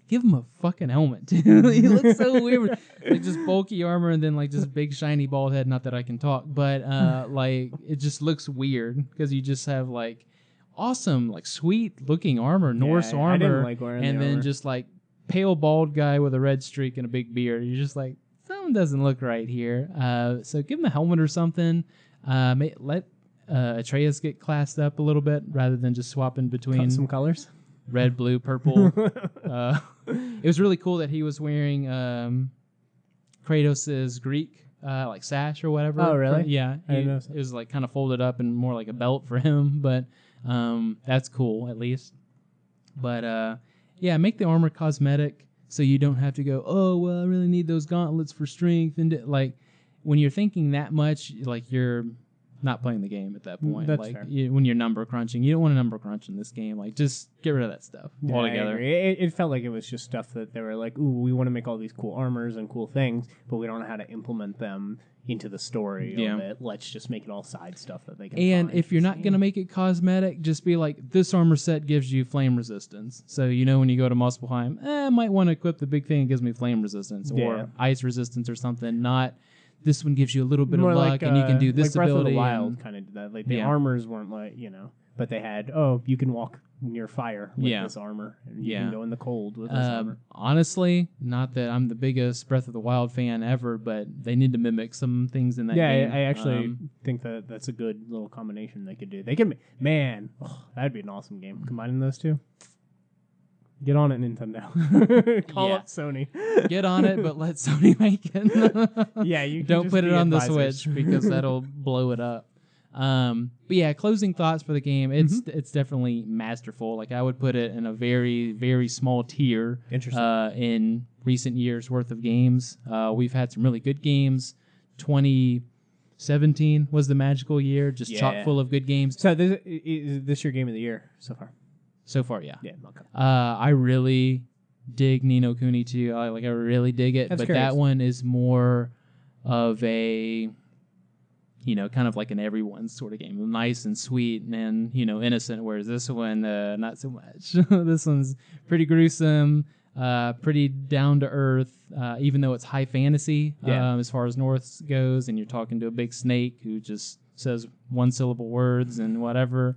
Give him a fucking helmet. He looks so weird. Like just bulky armor and then like just big shiny bald head. Not that I can talk, but like it just looks weird because you just have like awesome, like sweet looking armor, Norse armor, I didn't like wearing and the then armor. just like pale bald guy with a red streak and a big beard. You're just like, something doesn't look right here. So give him a helmet or something. Let Atreus get classed up a little bit rather than just swapping between Cut some colors. red, blue, purple. It was really cool that he was wearing Kratos' Greek like sash or whatever. Oh, really? Yeah. I didn't know. It was like kind of folded up and more like a belt for him, but that's cool at least. But make the armor cosmetic so you don't have to go, oh, well, I really need those gauntlets for strength. And like when you're thinking that much, like you're not playing the game at that point. That's like fair. when you're number crunching, you don't want to number crunch in this game. Like just get rid of that stuff altogether. I agree. It felt like it was just stuff that they were like, ooh, we want to make all these cool armors and cool things, but we don't know how to implement them into the story of it. Let's just make it all side stuff that they can And find. if you're not going to make it cosmetic, just be like, this armor set gives you flame resistance. So, when you go to Muspelheim, I might want to equip the big thing that gives me flame resistance or ice resistance or something. Not, this one gives you a little bit More of luck like, and you can do this like Breath ability. of the Wild kind of did that. Like the armors weren't like, but they had, you can walk near fire with this armor, and you can go in the cold with this armor. Honestly, not that I'm the biggest Breath of the Wild fan ever, but they need to mimic some things in that game. I actually think that that's a good little combination they could do. They could, that'd be an awesome game. Combining those two. Get on it, Nintendo. Call up Sony. Get on it, but let Sony make it. You can don't just put it be on advisors. the Switch because that'll blow it up. But yeah, closing thoughts for the game. It's definitely masterful. Like I would put it in a very, very small tier. Interesting. In recent years worth of games, we've had some really good games. 2017 was the magical year, just chock full of good games. So is this your game of the year so far? So far, yeah. Yeah. Okay. I really dig Ni no Kuni 2. I really dig it. That's but curious. that one is more of a, kind of like an everyone sort of game. Nice and sweet and, innocent, whereas this one, not so much. This one's pretty gruesome, pretty down to earth, even though it's high fantasy as far as North goes, and you're talking to a big snake who just says one-syllable words and whatever.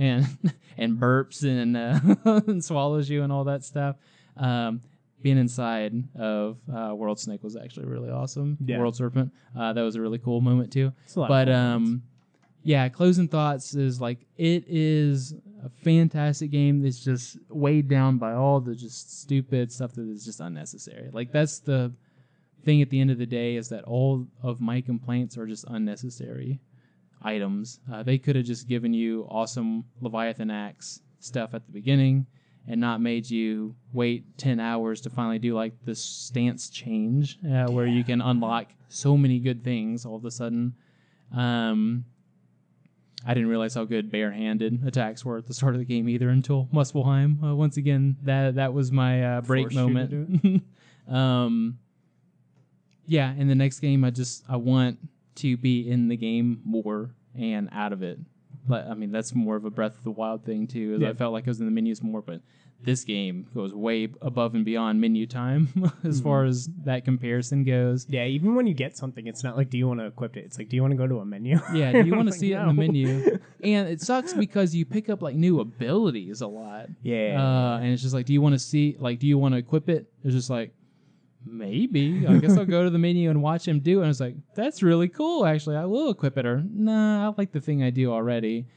And burps and swallows you and all that stuff. Being inside of World Snake was actually really awesome. Yeah. World Serpent. That was a really cool moment too. It's a lot But of fun. closing thoughts is like it is a fantastic game that's just weighed down by all the just stupid stuff that is just unnecessary. Like that's the thing at the end of the day is that all of my complaints are just unnecessary items. They could have just given you awesome Leviathan Axe stuff at the beginning and not made you wait 10 hours to finally do like this stance change where you can unlock so many good things all of a sudden. I didn't realize how good barehanded attacks were at the start of the game either until Muspelheim. Once again, that was my break Forced you to moment. do In the next game, I want to be in the game more and out of it. But I mean, that's more of a Breath of the Wild thing too. As I felt like I was in the menus more, but this game goes way above and beyond menu time as far as that comparison goes. Yeah, even when you get something, it's not like, do you want to equip it? It's like, do you want to go to a menu? Yeah, do you want to see it in the no. menu? And it sucks because you pick up like new abilities a lot. Yeah. And it's just like, do you want to equip it? It's just like, maybe. I guess I'll go to the menu and watch him do it. And it's like, that's really cool, actually. I will equip it. Or, nah, I like the thing I do already.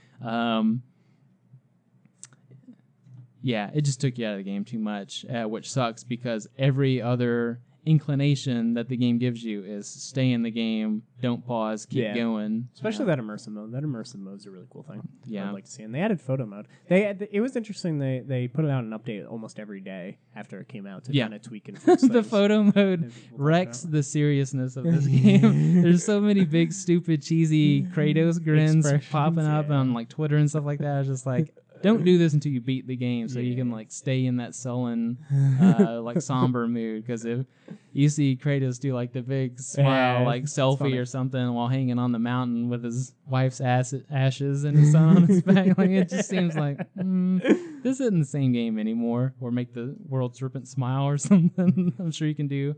It just took you out of the game too much, which sucks because every other inclination that the game gives you is stay in the game, don't pause, keep going. Especially that immersive mode. That immersive mode is a really cool thing. Yeah. I'd like to see. And they added photo mode. It was interesting. They put out an update almost every day after it came out to kind of tweak and fix The things. photo mode wrecks the seriousness of this game. There's so many big, stupid, cheesy Kratos grins Expressions, popping up on like Twitter and stuff like that. It's just like, don't do this until you beat the game so you can like stay in that sullen, like somber mood. Because if you see Kratos do like the big smile, like selfie or something while hanging on the mountain with his wife's ashes and his son on his back, like it just seems like this isn't the same game anymore. Or make the World Serpent smile or something. I'm sure you can do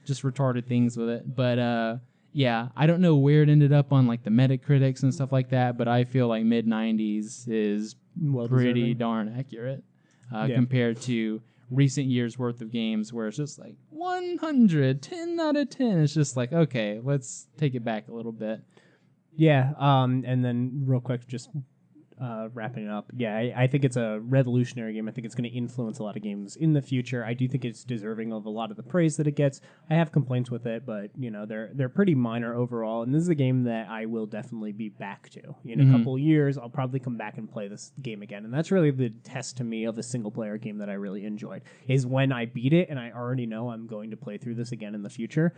just retarded things with it, but I don't know where it ended up on like the Metacritics and stuff like that, but I feel like mid-90s is pretty darn accurate compared to recent years worth of games where it's just like 100, 10 out of 10. It's just like, okay, let's take it back a little bit. Yeah, and then real quick, just wrapping it up. Yeah, I think it's a revolutionary game. I think it's going to influence a lot of games in the future. I do think it's deserving of a lot of the praise that it gets. I have complaints with it, but they're pretty minor overall. And this is a game that I will definitely be back to. In a couple of years, I'll probably come back and play this game again. And that's really the test to me of a single player game that I really enjoyed, is when I beat it and I already know I'm going to play through this again in the future.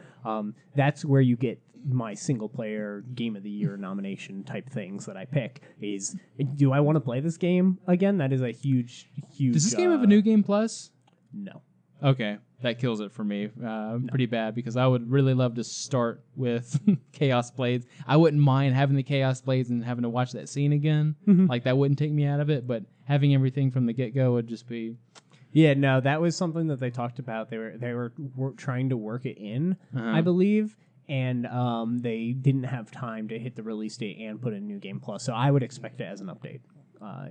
That's where you get my single player game of the year nomination type things that I pick is, do I want to play this game again? That is a huge. Does this game have a new game plus? No. Okay, that kills it for me pretty bad, because I would really love to start with Chaos Blades. I wouldn't mind having the Chaos Blades and having to watch that scene again. Like, that wouldn't take me out of it, but having everything from the get-go would just be... Yeah, no, that was something that they talked about. They were trying to work it in, I believe, and they didn't have time to hit the release date and put in New Game Plus. So I would expect it as an update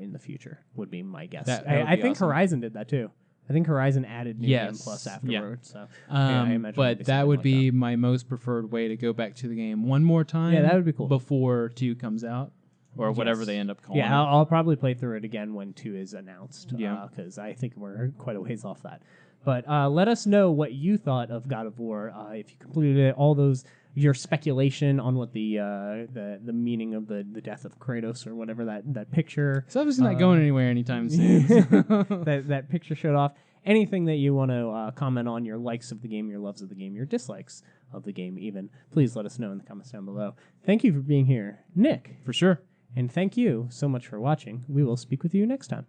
in the future, would be my guess. I think awesome. Horizon did that too. I think Horizon added New Game Plus afterwards. Yeah. So, I imagine but that would be my most preferred way to go back to the game one more time. Yeah, that would be cool. Before 2 comes out, or whatever they end up calling it. Yeah, I'll probably play through it again when 2 is announced, because I think we're quite a ways off that. But let us know what you thought of God of War. If you completed it, all those... your speculation on what the meaning of the death of Kratos or whatever that picture. So obviously not going anywhere anytime soon. that picture showed off. Anything that you want to comment on, your likes of the game, your loves of the game, your dislikes of the game even, please let us know in the comments down below. Thank you for being here, Nick. For sure. And thank you so much for watching. We will speak with you next time.